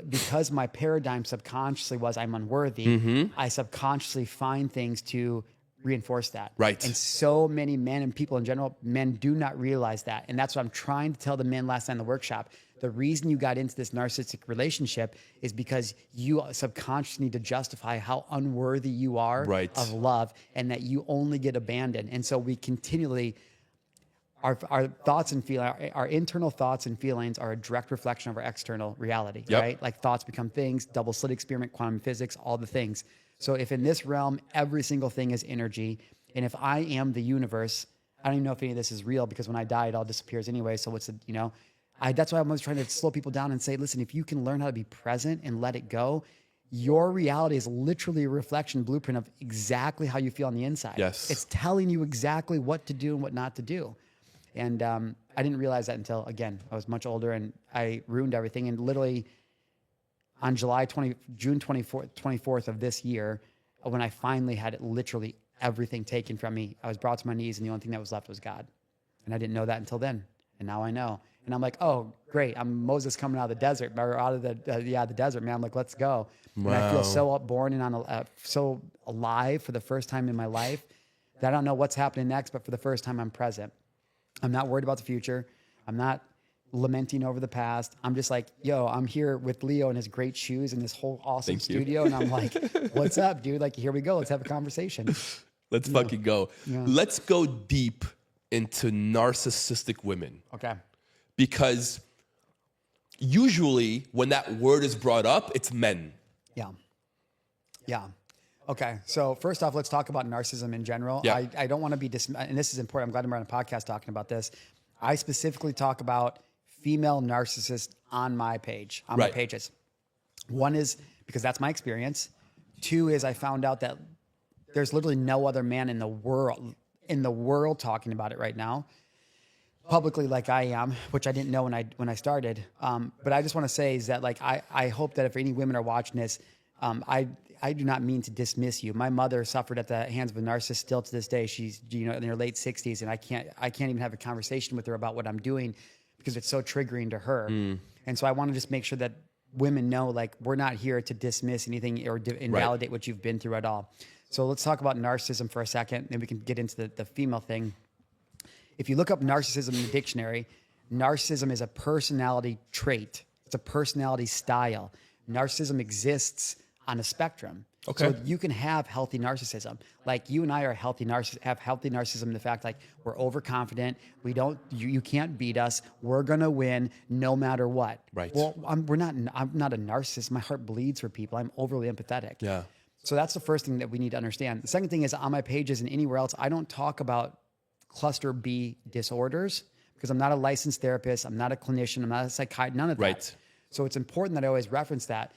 because my paradigm subconsciously was I'm unworthy, I subconsciously find things to reinforce that. Right. And so many men and people in general, men do not realize that. And that's what I'm trying to tell the men last night in the workshop. The reason you got into this narcissistic relationship is because you subconsciously need to justify how unworthy you are of love, and that you only get abandoned. And so we continually... Our thoughts and our internal thoughts and feelings are a direct reflection of our external reality, right? Like thoughts become things, double slit experiment, quantum physics, all the things. So if in this realm, every single thing is energy, and if I am the universe, I don't even know if any of this is real, because when I die, it all disappears anyway. So that's why I'm always trying to slow people down and say, listen, if you can learn how to be present and let it go, your reality is literally a reflection, blueprint of exactly how you feel on the inside. Yes. It's telling you exactly what to do and what not to do. And I didn't realize that until, again, I was much older, and I ruined everything. And literally on June 24th of this year, when I finally had literally everything taken from me, I was brought to my knees, and the only thing that was left was God. And I didn't know that until then. And now I know. And I'm like, oh, great. I'm Moses coming out of the desert, or out of the desert, man. I'm like, let's go. Wow. And I feel so upborn and so alive for the first time in my life that I don't know what's happening next, but for the first time, I'm present. I'm not worried about the future. I'm not lamenting over the past. I'm just like, yo, I'm here with Leo in his great shoes and this whole awesome studio. And I'm like, what's up, dude? Like, here we go. Let's have a conversation. Let's fucking go. Yeah. Let's go deep into narcissistic women. Okay. Because usually when that word is brought up, it's men. Yeah. Yeah. Okay, so first off, let's talk about narcissism in general. Yeah. I don't want to be and this is important. I'm glad I'm on a podcast talking about this. I specifically talk about female narcissists on my page, on my pages. One is because that's my experience. Two is I found out that there's literally no other man in the world talking about it right now, publicly, like I am, which I didn't know when I started. But I just want to say is that, like, I hope that if any women are watching this, I do not mean to dismiss you. My mother suffered at the hands of a narcissist still to this day. She's, in her late 60s, and I can't even have a conversation with her about what I'm doing because it's so triggering to her. And so I want to just make sure that women know, like, we're not here to dismiss anything or invalidate what you've been through at all. So let's talk about narcissism for a second, and we can get into the female thing. If you look up narcissism in the dictionary, narcissism is a personality trait. It's a personality style. Narcissism exists on a spectrum. Okay. So you can have healthy narcissism. Like you and I are have healthy narcissism in the fact, like, we're overconfident. You can't beat us. We're going to win no matter what. Right. Well, I'm not a narcissist. My heart bleeds for people. I'm overly empathetic. Yeah. So that's the first thing that we need to understand. The second thing is, on my pages and anywhere else, I don't talk about cluster B disorders because I'm not a licensed therapist. I'm not a clinician. I'm not a psychiatrist, none of that. Right. So it's important that I always reference that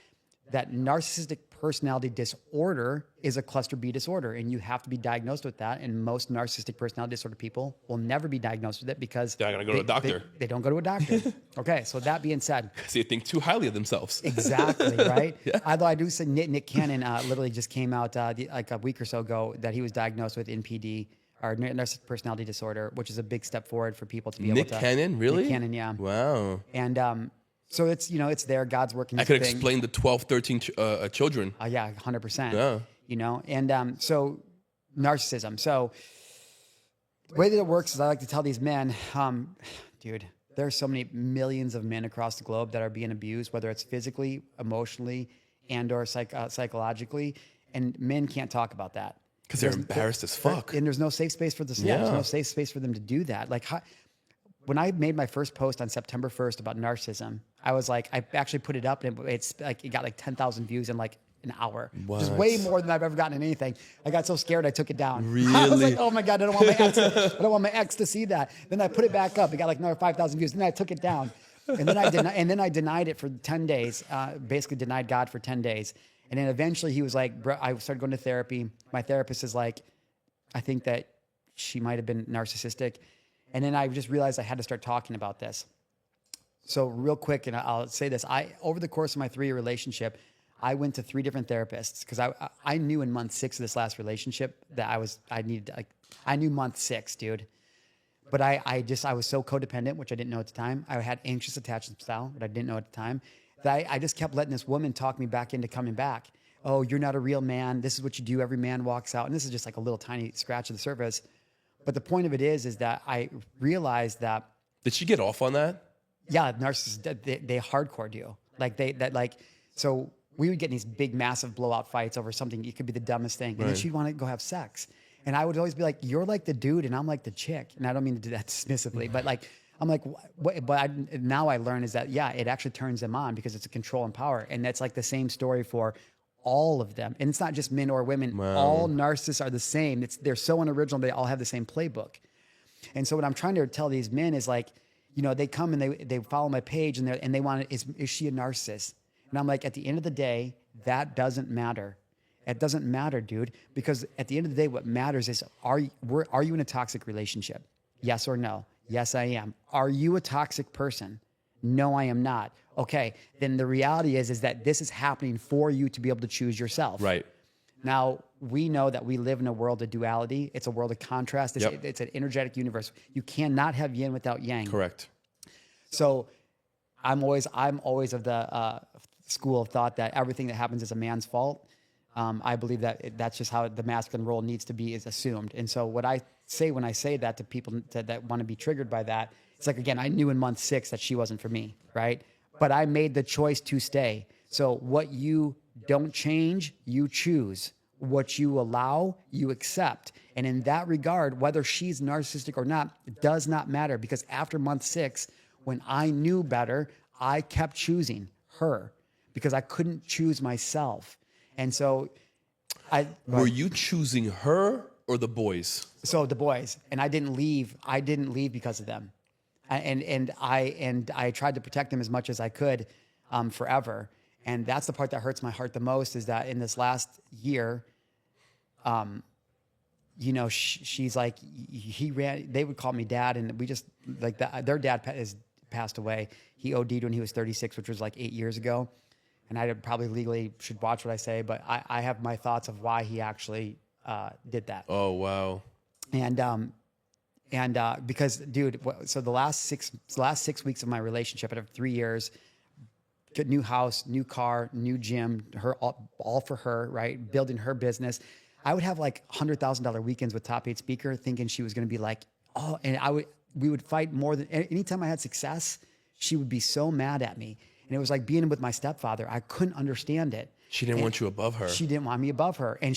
narcissistic personality disorder is a cluster B disorder, and you have to be diagnosed with that. And most narcissistic personality disorder people will never be diagnosed with it because they're not going to go to a doctor. They don't go to a doctor. Okay, so that being said, because they think too highly of themselves. Exactly, right? Yeah. Although I do say Nick Cannon literally just came out like a week or so ago that he was diagnosed with NPD, or narcissistic personality disorder, which is a big step forward for people to be able to. Nick Cannon, really? Nick Cannon, yeah. Wow. And so it's it's there. God's working. I could explain the 12, 13 children. Yeah, 100%. Yeah. And so narcissism. So the way that it works is I like to tell these men, dude, there's so many millions of men across the globe that are being abused, whether it's physically, emotionally, and or psychologically, and men can't talk about that. Because they're embarrassed as fuck. And there's no safe space for this. Yeah. There's no safe space for them to do that. Like, when I made my first post on September 1st about narcissism, I was like, I actually put it up, and it got like 10,000 views in like an hour, which is way more than I've ever gotten in anything. I got so scared I took it down. Really? I was like, oh my God, I don't want my ex to see that. Then I put it back up. It got like another 5,000 views. Then I took it down, and then I denied it for 10 days. Basically denied God for 10 days, and then eventually he was like, bro, I started going to therapy. My therapist is like, I think that she might have been narcissistic. And then I just realized I had to start talking about this. So real quick, and I'll say this, over the course of my 3-year relationship, I went to 3 different therapists because I knew in month 6 of this last relationship that I knew month 6, dude. But I was so codependent, which I didn't know at the time. I had anxious attachment style, but I didn't know at the time. That I just kept letting this woman talk me back into coming back. Oh, you're not a real man. This is what you do. Every man walks out. And this is just like a little tiny scratch of the surface. But the point of it is that I realized that. Did she get off on that? Yeah, narcissists, they hardcore do. So we would get in these big, massive blowout fights over something. It could be the dumbest thing. And then she'd want to go have sex. And I would always be like, you're like the dude and I'm like the chick. And I don't mean to do that dismissively, but like, I'm like, now I learn is that, yeah, it actually turns them on because it's a control and power. And that's like the same story for all of them. And it's not just men or women. Wow. All narcissists are the same. They're so unoriginal. They all have the same playbook. And so what I'm trying to tell these men is like, they come and they follow my page and they want to, is she a narcissist? And I'm like, at the end of the day, that doesn't matter. It doesn't matter, dude, because at the end of the day, what matters is, are you in a toxic relationship? Yes or no? Yes, I am. Are you a toxic person? No, I am not. Okay, then the reality is that this is happening for you to be able to choose yourself. Right. Now, we know that we live in a world of duality. It's a world of contrast. It's an energetic universe. You cannot have yin without yang. Correct. So I'm always of the school of thought that everything that happens is a man's fault. I believe that that's just how the masculine role needs to be, is assumed. And so what I say when I say that to people that want to be triggered by that, it's like, again, I knew in month 6 that she wasn't for me, right? But I made the choice to stay. So what you don't change, you choose. What you allow, you accept. And in that regard, whether she's narcissistic or not, it does not matter, because after month 6, when I knew better, I kept choosing her because I couldn't choose myself. And so were you choosing her or the boys? So the boys, and I didn't leave because of them. And I tried to protect them as much as I could forever. And that's the part that hurts my heart the most, is that in this last year, she's like, they would call me dad, and we just, like, their dad has passed away. He OD'd when he was 36, which was like 8 years ago. and I probably legally should watch what I say, but I have my thoughts of why he actually did that. Oh, wow. And because, dude, so the last 6 weeks of my relationship, out of 3 years, get new house, new car, new gym, all for her, right? Building her business. I would have like $100,000 weekends with Top 8 Speaker, thinking she was going to be like, oh, and we would fight more than anytime I had success. She would be so mad at me, and it was like being with my stepfather. I couldn't understand it. She didn't want you above her. She didn't want me above her, and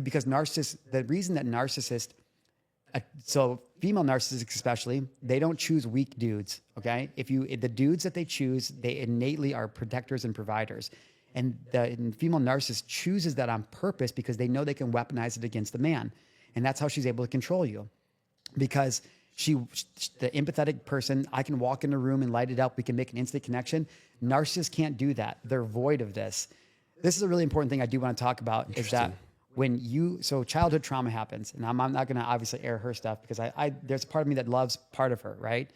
because narcissists. The reason that so female narcissists especially, they don't choose weak dudes. Okay, the dudes that they choose, they innately are protectors and providers, and the female narcissist chooses that on purpose because they know they can weaponize it against the man, and that's how she's able to control you, because the empathetic person, I can walk in a room and light it up. We can make an instant connection. Narcissists can't do that. They're void of this. This is a really important thing I do want to talk about, is that so childhood trauma happens, and I'm not going to obviously air her stuff because there's a part of me that loves part of her, right?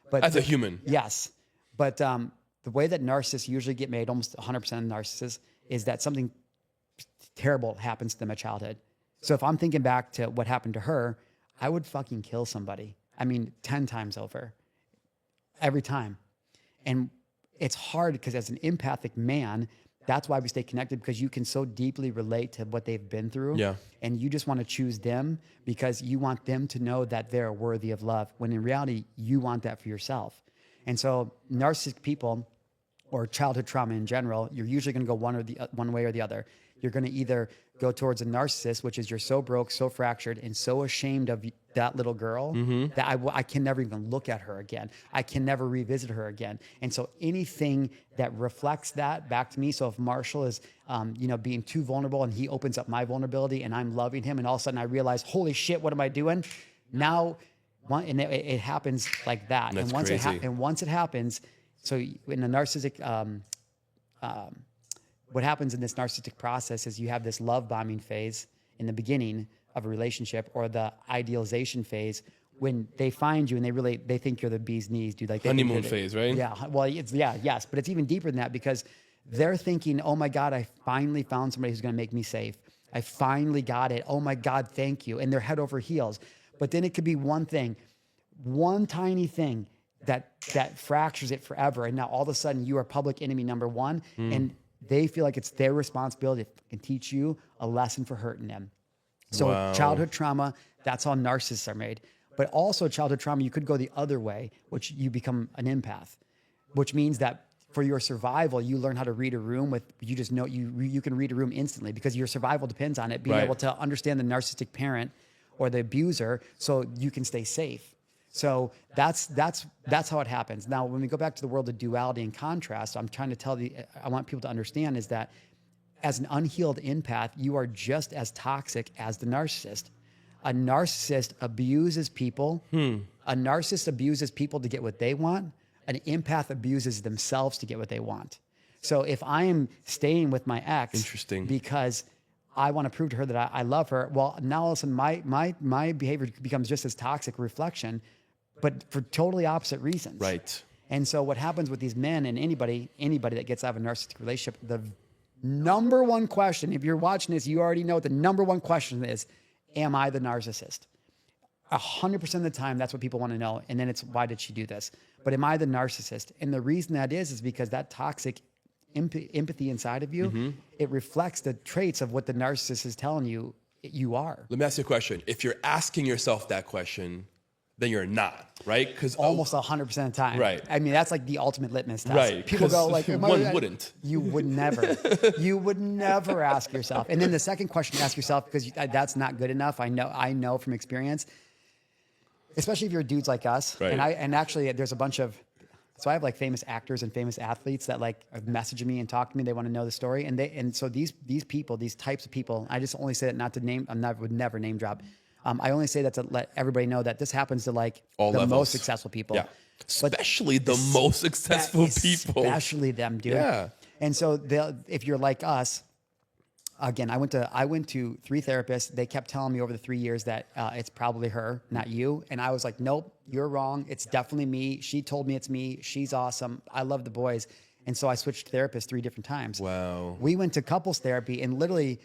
But as a human. Yes. But the way that narcissists usually get made, almost 100% of narcissists, is that something terrible happens to them at childhood. So if I'm thinking back to what happened to her, I would fucking kill somebody. 10 times over. Every time. And it's hard because as an empathic man, that's why we stay connected, because you can so deeply relate to what they've been through. Yeah. And you just want to choose them because you want them to know that they're worthy of love, when in reality, you want that for yourself. And so narcissistic people, or childhood trauma in general, you're usually going to go one way or the other. You're going to either go towards a narcissist, which is you're so broke, so fractured, and so ashamed of that little girl that I can never even look at her again. I can never revisit her again. And so anything that reflects that back to me. So if Marshall is, being too vulnerable, and he opens up my vulnerability, and I'm loving him, and all of a sudden I realize, holy shit, what am I doing? Now, it happens like that. That's and once crazy. Once it happens, so in the narcissistic, what happens in this narcissistic process is you have this love bombing phase in the beginning of a relationship, or the idealization phase, when they find you and they think you're the bee's knees, dude. Like honeymoon phase, right? Yeah. Well, yes, but it's even deeper than that, because they're thinking, oh my God, I finally found somebody who's going to make me safe. I finally got it. Oh my God, thank you. And they're head over heels. But then it could be one thing, one tiny thing that fractures it forever. And now all of a sudden you are public enemy number one, and they feel like it's their responsibility to teach you a lesson for hurting them. So childhood trauma, that's how narcissists are made. But also childhood trauma, you could go the other way, which you become an empath, which means that for your survival, you learn how to read a room you just know you can read a room instantly, because your survival depends on it, being able to understand the narcissistic parent or the abuser, so you can stay safe. So that's how it happens. Now, when we go back to the world of duality and contrast, I'm trying to I want people to understand is that as an unhealed empath, you are just as toxic as the narcissist. A narcissist abuses people. A narcissist abuses people to get what they want. An empath abuses themselves to get what they want. So if I am staying with my ex, because I want to prove to her that I love her, well, now all of a sudden my behavior becomes just as toxic reflection, but for totally opposite reasons. Right. And so what happens with these men, and anybody that gets out of a narcissistic relationship, the number one question, if you're watching this, you already know what the number one question is: am I the narcissist? 100% of the time, that's what people want to know. And then it's, why did she do this? But am I the narcissist? And the reason that is because that toxic empathy inside of you, it reflects the traits of what the narcissist is telling you you are. Let me ask you a question. If you're asking yourself that question, then you're not, right? Because almost 100% of the time. Right. I mean, that's like the ultimate litmus test. Right. People go like, one wouldn't. You would never. You would never ask yourself. And then the second question to ask yourself, because that's not good enough. I know from experience, especially if you're dudes like us. Right. And actually there's a bunch of, so I have like famous actors and famous athletes that like have messaged me and talked to me. They want to know the story. And so these people, these types of people, I just only say that not to name, would never name drop. I only say that to let everybody know that this happens to like all the levels. most successful people. Yeah. Especially the most successful people. Especially them, dude. Yeah. And so if you're like us, again, I went to 3 therapists. They kept telling me over the 3 years that it's probably her, not you. And I was like, nope, you're wrong. It's definitely me. She told me it's me. She's awesome. I love the boys. And so I switched therapists 3 different times. Wow. We went to couples therapy, and literally,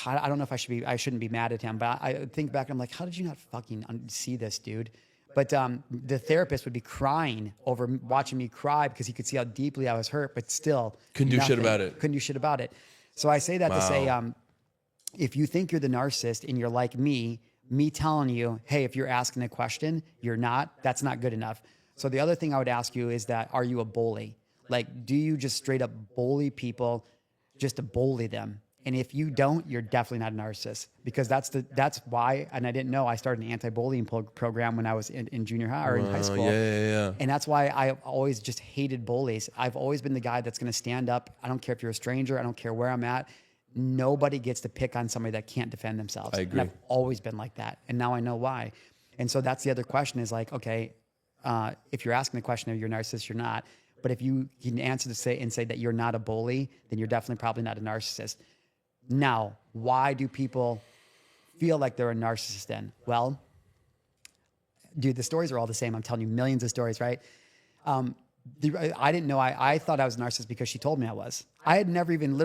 I don't know if I shouldn't be mad at him, but I think back and I'm like, how did you not fucking see this, dude? But the therapist would be crying over watching me cry because he could see how deeply I was hurt, but still Couldn't do shit about it. Couldn't do shit about it. So I say that to say, if you think you're the narcissist and you're like me telling you, hey, if you're asking a question, you're not, that's not good enough. So the other thing I would ask you is that, are you a bully? Like, do you just straight up bully people just to bully them? And if you don't, you're definitely not a narcissist, because that's why. And I didn't know I started an anti-bullying program when I was in junior high or in high school. Yeah. And that's why I always just hated bullies. I've always been the guy that's going to stand up. I don't care if you're a stranger. I don't care where I'm at. Nobody gets to pick on somebody that can't defend themselves. I agree. And I've always been like that. And now I know why. And so that's the other question is like, okay, if you're asking the question of you're a narcissist, you're not. But if you can answer say that you're not a bully, then you're definitely probably not a narcissist. Now, why do people feel like they're a narcissist then? Well, dude, the stories are all the same. I'm telling you millions of stories, right? I didn't know. I thought I was a narcissist because she told me I was. I had never even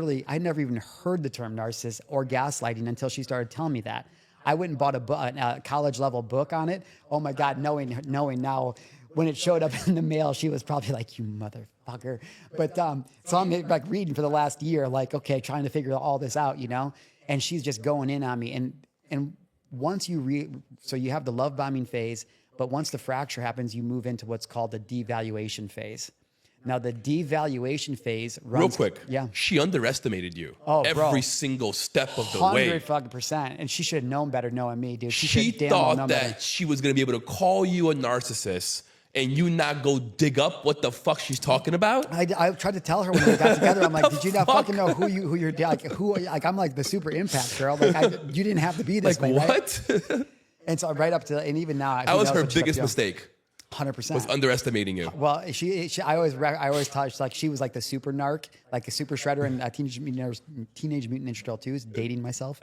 heard the term narcissist or gaslighting until she started telling me that. I went and bought a college level book on it. Oh my God, knowing now, when it showed up in the mail, she was probably like, you motherfucker. But so I'm like reading for the last year, like, okay, trying to figure all this out, you know? And she's just going in on me. And once so you have the love bombing phase, but once the fracture happens, you move into what's called the devaluation phase. Now, the devaluation phase runs... Real quick. Yeah. She underestimated you. Oh, every bro. single step of the way. 100%. And she should have known better knowing me, dude. She thought that she was going to be able to call you a narcissist and you not go dig up what the fuck she's talking about. I tried to tell her when we got together. I'm like, did you not fucking know who you're like? I'm like the super impact girl. Like, you didn't have to be this way, what? Right? And so right up to, and even now, that was her biggest mistake. 100%. Was underestimating you. Well, I always thought like she was like the super narc, like a super shredder in Teenage Mutant Ninja Turtle 2's, dating myself.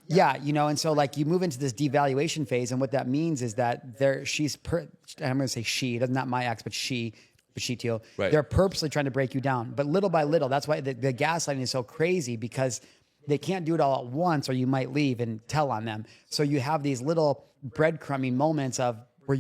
Yeah, you know, and so like you move into this devaluation phase, and what that means is that I'm going to say she, not my ex, but she too. Right. They're purposely trying to break you down, but little by little. That's why the gaslighting is so crazy, because they can't do it all at once, or you might leave and tell on them. So you have these little breadcrumbing moments of where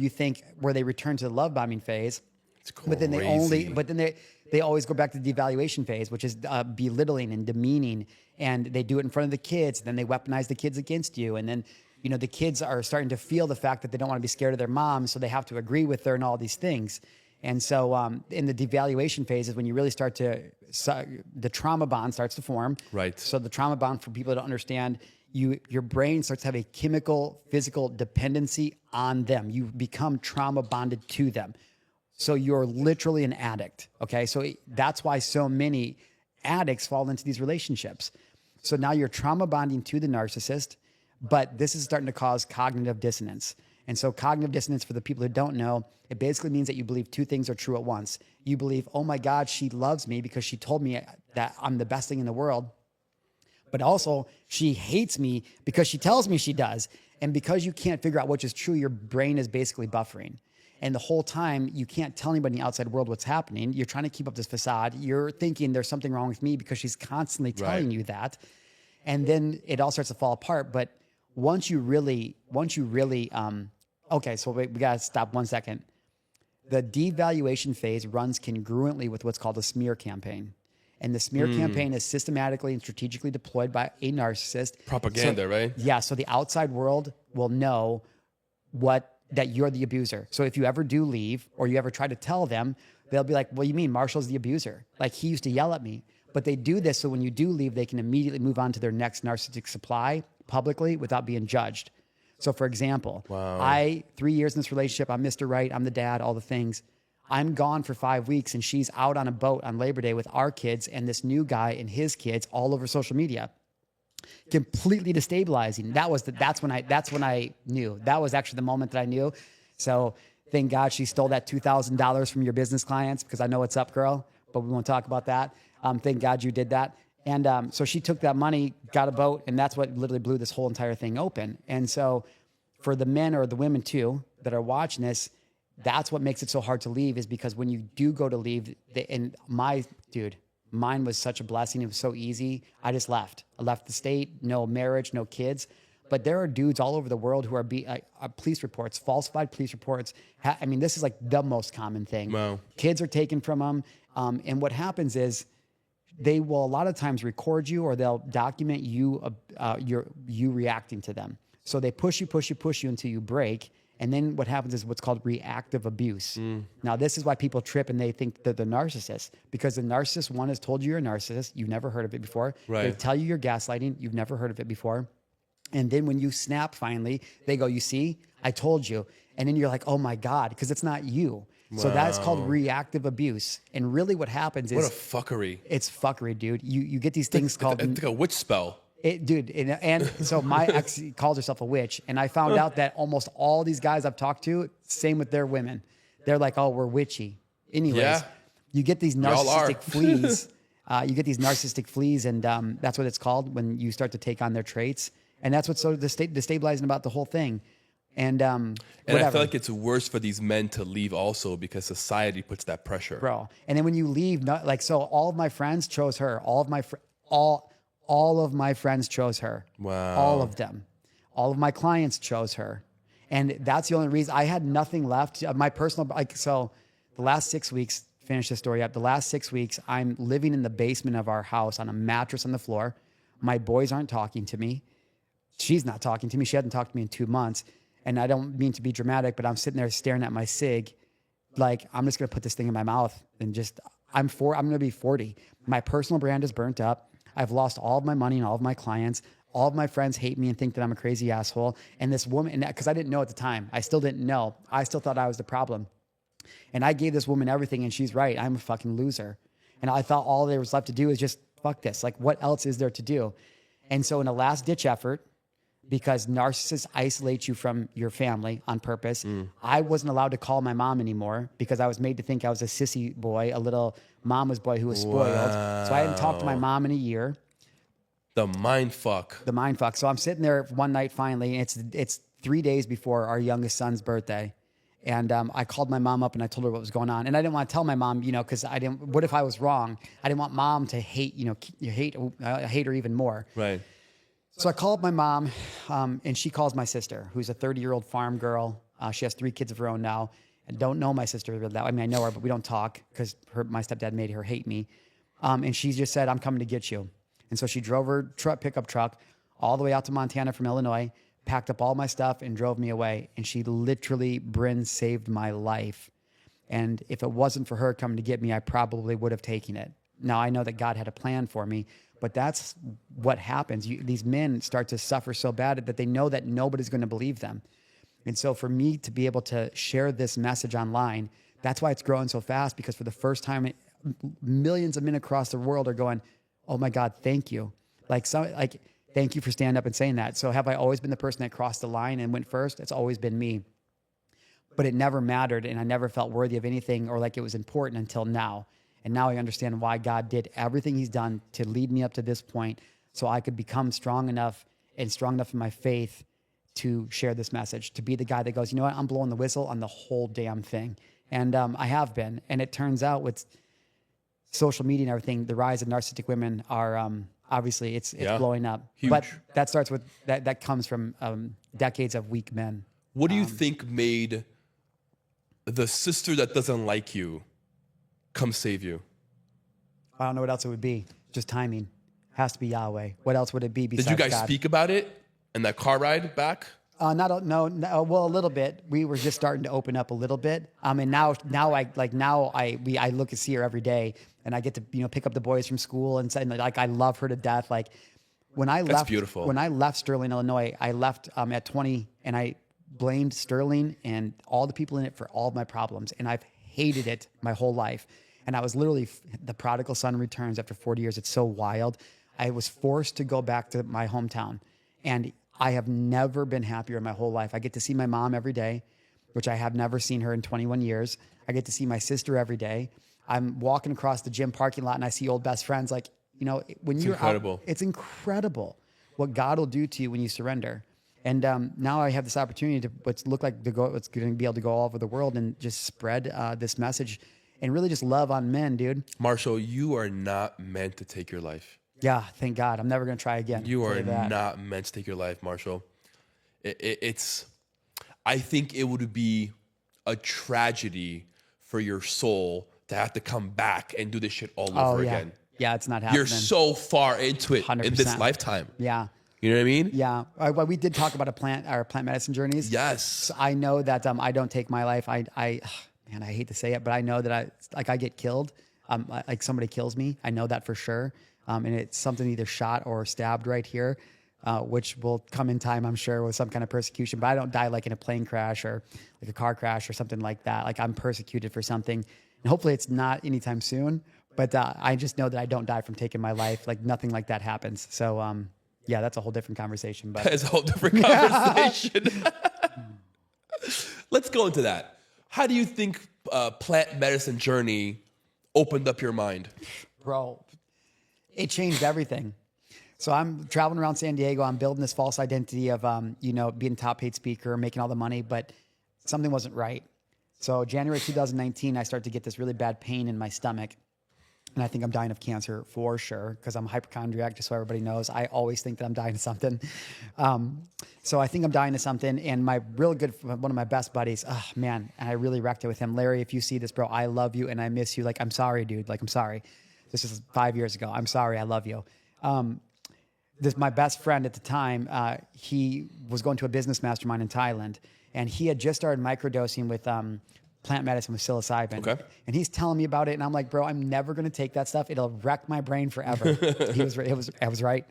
they return to the love bombing phase. It's crazy. But then they always go back to the devaluation phase, which is belittling and demeaning, and they do it in front of the kids. Then they weaponize the kids against you, and then you know the kids are starting to feel the fact that they don't want to be scared of their mom, so they have to agree with her and all these things. And so in the devaluation phase is when you really start the trauma bond starts to form. Right. So the trauma bond, for people to understand, your brain starts to have a chemical, physical dependency on them. You become trauma bonded to them. So you're literally an addict. Okay. So that's why so many addicts fall into these relationships. So now you're trauma bonding to the narcissist, but this is starting to cause cognitive dissonance. And so cognitive dissonance, for the people who don't know, it basically means that you believe two things are true at once. You believe, oh my God, she loves me because she told me that I'm the best thing in the world. But also she hates me because she tells me she does. And because you can't figure out which is true, your brain is basically buffering. And the whole time you can't tell anybody in the outside world what's happening. You're trying to keep up this facade. You're thinking there's something wrong with me because she's constantly telling you that. And then it all starts to fall apart. But once you really, okay, so we got to stop 1 second. The devaluation phase runs congruently with what's called a smear campaign. And the smear campaign is systematically and strategically deployed by a narcissist. Propaganda, right? Yeah, so the outside world will know that you're the abuser. So if you ever do leave, or you ever try to tell them, they'll be like, well, you mean Marshall's the abuser? Like, he used to yell at me. But they do this so when you do leave, they can immediately move on to their next narcissistic supply publicly without being judged. So for example, 3 years in this relationship, I'm Mr. Right, I'm the dad, all the things. I'm gone for 5 weeks, and she's out on a boat on Labor Day with our kids and this new guy and his kids all over social media. Completely destabilizing. That's when I knew. That was actually the moment that I knew. So thank God she stole that $2,000 from your business clients, because I know what's up, girl, but we won't talk about that. Thank God you did that. And so she took that money, got a boat, and that's what literally blew this whole entire thing open. And so for the men or the women too that are watching this, that's what makes it so hard to leave, is because when you do go to leave, mine was such a blessing. It was so easy. I just left. I left the state, no marriage, no kids. But there are dudes all over the world who are police reports, falsified police reports. This is like the most common thing. Wow. Kids are taken from them. And what happens is they will a lot of times record you, or they'll document you reacting to them. So they push you until you break. And then what happens is what's called reactive abuse. Now, this is why people trip and they think they're the narcissist, because the narcissist, one, has told you you're a narcissist. You've never heard of it before. Right. They tell you you're gaslighting. You've never heard of it before. And then when you snap finally, they go, you see, I told you. And then you're like, oh my God, because it's not you. Wow. So that's called reactive abuse. And really what happens is... What a fuckery. It's fuckery, dude. You get these things called... It's like a witch spell. And so my ex calls herself a witch. And I found out that almost all these guys I've talked to, same with their women. They're like, oh, we're witchy. Anyways, you get these narcissistic fleas. You get these narcissistic fleas, and that's what it's called when you start to take on their traits. And that's what's so destabilizing about the whole thing. And I feel like it's worse for these men to leave also, because society puts that pressure. Bro. And then when you leave, so all of my friends chose her. All of my friends chose her. Wow. All of them. All of my clients chose her. And that's the only reason. I had nothing left. My personal, so the last 6 weeks, finish the story up. The last 6 weeks, I'm living in the basement of our house on a mattress on the floor. My boys aren't talking to me. She's not talking to me. She hasn't talked to me in 2 months. And I don't mean to be dramatic, but I'm sitting there staring at my cig. Like, I'm just going to put this thing in my mouth and I'm going to be 40. My personal brand is burnt up. I've lost all of my money and all of my clients. All of my friends hate me and think that I'm a crazy asshole. And this woman, because I didn't know at the time, I still didn't know. I still thought I was the problem. And I gave this woman everything, and she's right. I'm a fucking loser. And I thought all there was left to do is just fuck this. Like, what else is there to do? And so in a last ditch effort, because narcissists isolate you from your family on purpose, I wasn't allowed to call my mom anymore because I was made to think I was a sissy boy, a little mama's boy who was spoiled. Wow. So I hadn't talked to my mom in a year. The mind fuck. So I'm sitting there one night finally, and it's 3 days before our youngest son's birthday. And I called my mom up and I told her what was going on. And I didn't want to tell my mom, because what if I was wrong? I didn't want mom to hate, hate her even more. Right. So I called my mom, and she calls my sister, who's a 30-year-old farm girl. She has 3 kids of her own now. I don't know my sister that. I mean, I know her, but we don't talk because my stepdad made her hate me. And she just said, "I'm coming to get you." And so she drove her pickup truck all the way out to Montana from Illinois, packed up all my stuff, and drove me away. And she literally, Bryn, saved my life. And if it wasn't for her coming to get me, I probably would have taken it. Now, I know that God had a plan for me, but that's what happens. These men start to suffer so bad that they know that nobody's going to believe them. And so for me to be able to share this message online, that's why it's growing so fast, because for the first time, millions of men across the world are going, oh my God, thank you. Thank you for standing up and saying that. So have I always been the person that crossed the line and went first? It's always been me. But it never mattered, and I never felt worthy of anything or like it was important until now. And now I understand why God did everything he's done to lead me up to this point so I could become strong enough in my faith to share this message, to be the guy that goes, you know what, I'm blowing the whistle on the whole damn thing. And I have been. And it turns out with social media and everything, the rise of narcissistic women are obviously it's blowing up. Huge. But that starts with, that comes from decades of weak men. What do you think made the sister that doesn't like you come save you? I don't know what else it would be. Just timing. Has to be Yahweh. What else would it be besides God? Did you guys speak about it in that car ride back? Well, a little bit. We were just starting to open up a little bit. And now I look and see her every day, and I get to pick up the boys from school, and I love her to death. Like when I left, beautiful. When I left Sterling, Illinois, I left at 20, and I blamed Sterling and all the people in it for all of my problems, and I've hated it my whole life. And I was literally the prodigal son returns after 40 years. It's so wild. I was forced to go back to my hometown, and I have never been happier in my whole life. I get to see my mom every day, which I have never seen her in 21 years. I get to see my sister every day. I'm walking across the gym parking lot and I see old best friends. When you're incredible. Out, it's incredible what God will do to you when you surrender. And now I have this opportunity to what's look like to go, what's going to be able to go all over the world and just spread this message and really just love on men, dude. Marshall, you are not meant to take your life. Yeah, thank God. I'm never going to try again. You are not meant to take your life, Marshall. I think it would be a tragedy for your soul to have to come back and do this shit all over again. Yeah, it's not happening. You're so far into it 100%. In this lifetime. Yeah. You know what I mean? Yeah. Well, we did talk about our plant medicine journeys. Yes. So I know that I don't take my life. Man, I hate to say it, but I know that I get killed. Like somebody kills me. I know that for sure. And it's something either shot or stabbed right here, which will come in time, I'm sure, with some kind of persecution. But I don't die like in a plane crash or like a car crash or something like that. Like I'm persecuted for something. And hopefully it's not anytime soon. But I just know that I don't die from taking my life. Like nothing like that happens. So, yeah, that's a whole different conversation. But that's a whole different conversation. Let's go into that. How do you think plant medicine journey opened up your mind? Bro, it changed everything. So I'm traveling around San Diego. I'm building this false identity of, being a top paid speaker, making all the money, but something wasn't right. So January 2019, I started to get this really bad pain in my stomach. And I think I'm dying of cancer for sure because I'm a hypochondriac, just so everybody knows. I always think that I'm dying of something. So I think I'm dying of something. And my real good, one of my best buddies, and I really wrecked it with him. Larry, if you see this, bro, I love you and I miss you. Like, I'm sorry, dude. Like, I'm sorry. This is 5 years ago. I'm sorry. I love you. My best friend at the time, he was going to a business mastermind in Thailand. And he had just started microdosing with plant medicine with psilocybin. Okay. And he's telling me about it. And I'm like, bro, I'm never going to take that stuff. It'll wreck my brain forever. I was right.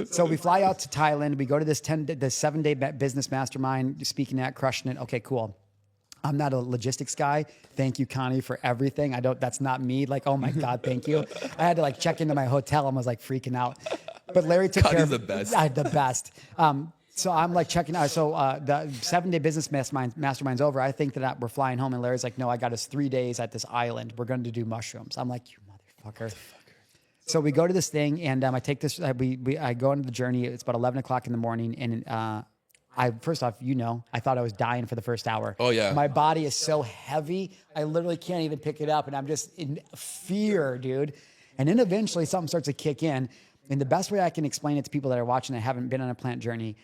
So we fly out to Thailand. We go to this 7-day business mastermind, speaking at, crushing it. Okay, cool. I'm not a logistics guy. Thank you, Connie, for everything. That's not me. Like, oh my God, thank you. I had to check into my hotel and was like freaking out. But Larry took care of the best. The best. So I'm checking out. So the 7-day business mastermind's over. I think that we're flying home, and Larry's like, "No, I got us 3 days at this island. We're going to do mushrooms." I'm like, "You motherfucker!" So we go to this thing, and I take this. I go into the journey. It's about 11 o'clock in the morning, and first off, I thought I was dying for the first hour. Oh yeah. My body is so heavy, I literally can't even pick it up, and I'm just in fear, dude. And then eventually something starts to kick in, and the best way I can explain it to people that are watching that haven't been on a plant journey.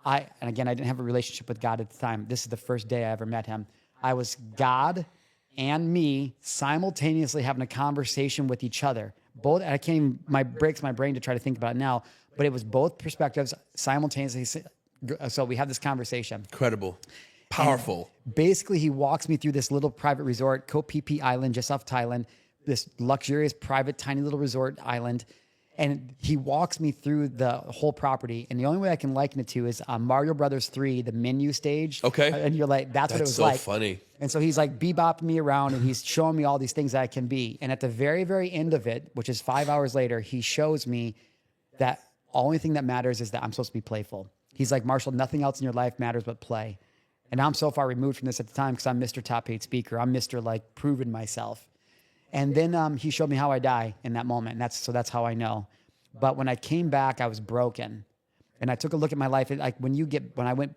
I didn't have a relationship with God at the time. This is the first day I ever met him. I was God and me simultaneously having a conversation with each other. Both, I can't even, breaks my brain to try to think about it now, but it was both perspectives simultaneously. So we have this conversation. Incredible. Powerful. And basically, he walks me through this little private resort, Koh Phi Phi Island, just off Thailand, this luxurious, private, tiny little resort island. And he walks me through the whole property. And the only way I can liken it to is Mario Brothers 3, the menu stage. Okay. And you're like, that's what it was so like. Funny. And so he's bebopping me around and he's showing me all these things that I can be. And at the very, very end of it, which is 5 hours later, he shows me that only thing that matters is that I'm supposed to be playful. He's like, Marshall, nothing else in your life matters but play. And I'm so far removed from this at the time because I'm Mr. Top 8 speaker. I'm Mr. Proving myself. And then he showed me how I die in that moment. And that's how I know. But when I came back, I was broken. And I took a look at my life.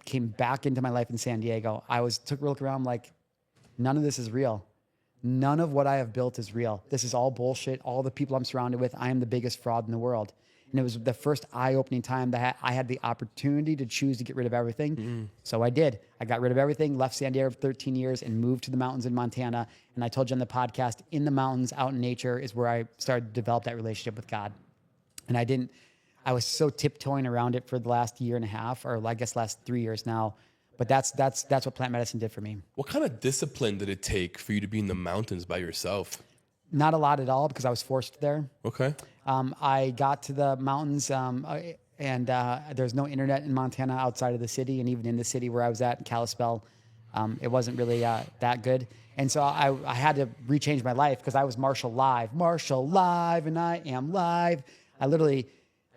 Came back into my life in San Diego, took a look around like, none of this is real. None of what I have built is real. This is all bullshit. All the people I'm surrounded with, I am the biggest fraud in the world. And it was the first eye-opening time that I had the opportunity to choose to get rid of everything. Mm. So I did. I got rid of everything, left San Diego for 13 years and moved to the mountains in Montana. And I told you on the podcast, in the mountains, out in nature is where I started to develop that relationship with God. And I was so tiptoeing around it for the last year and a half, or I guess last 3 years now. But that's what plant medicine did for me. What kind of discipline did it take for you to be in the mountains by yourself? Not a lot at all, because I was forced there. Okay. I got to the mountains, and there's no internet in Montana outside of the city, and even in the city where I was at in Kalispell, it wasn't really that good. And so I had to rechange my life because I was Marshall Live, and I am live.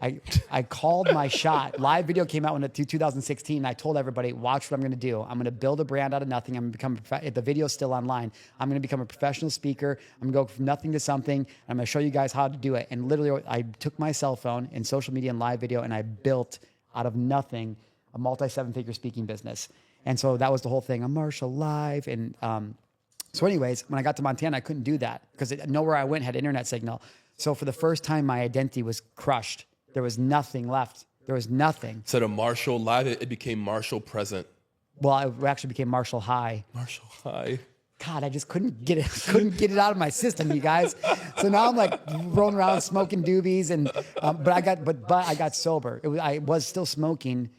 I called my shot. Live video came out in 2016. I told everybody, watch what I'm going to do. I'm going to build a brand out of nothing. I'm going to become, the video's still online. I'm going to become a professional speaker. I'm going to go from nothing to something. I'm going to show you guys how to do it. And literally, I took my cell phone and social media and live video, and I built out of nothing a multi-7-figure speaking business. And so that was the whole thing. I'm Marshall Live. And so anyways, when I got to Montana, I couldn't do that because nowhere I went had internet signal. So for the first time, my identity was crushed. There was nothing left. There was nothing. So the Marshall Live, it became Marshall Present. Well, I actually became Marshall High. Marshall High. God, I just couldn't get it out of my system, you guys. So now I'm like rolling around smoking doobies, and but I got sober. I was still smoking,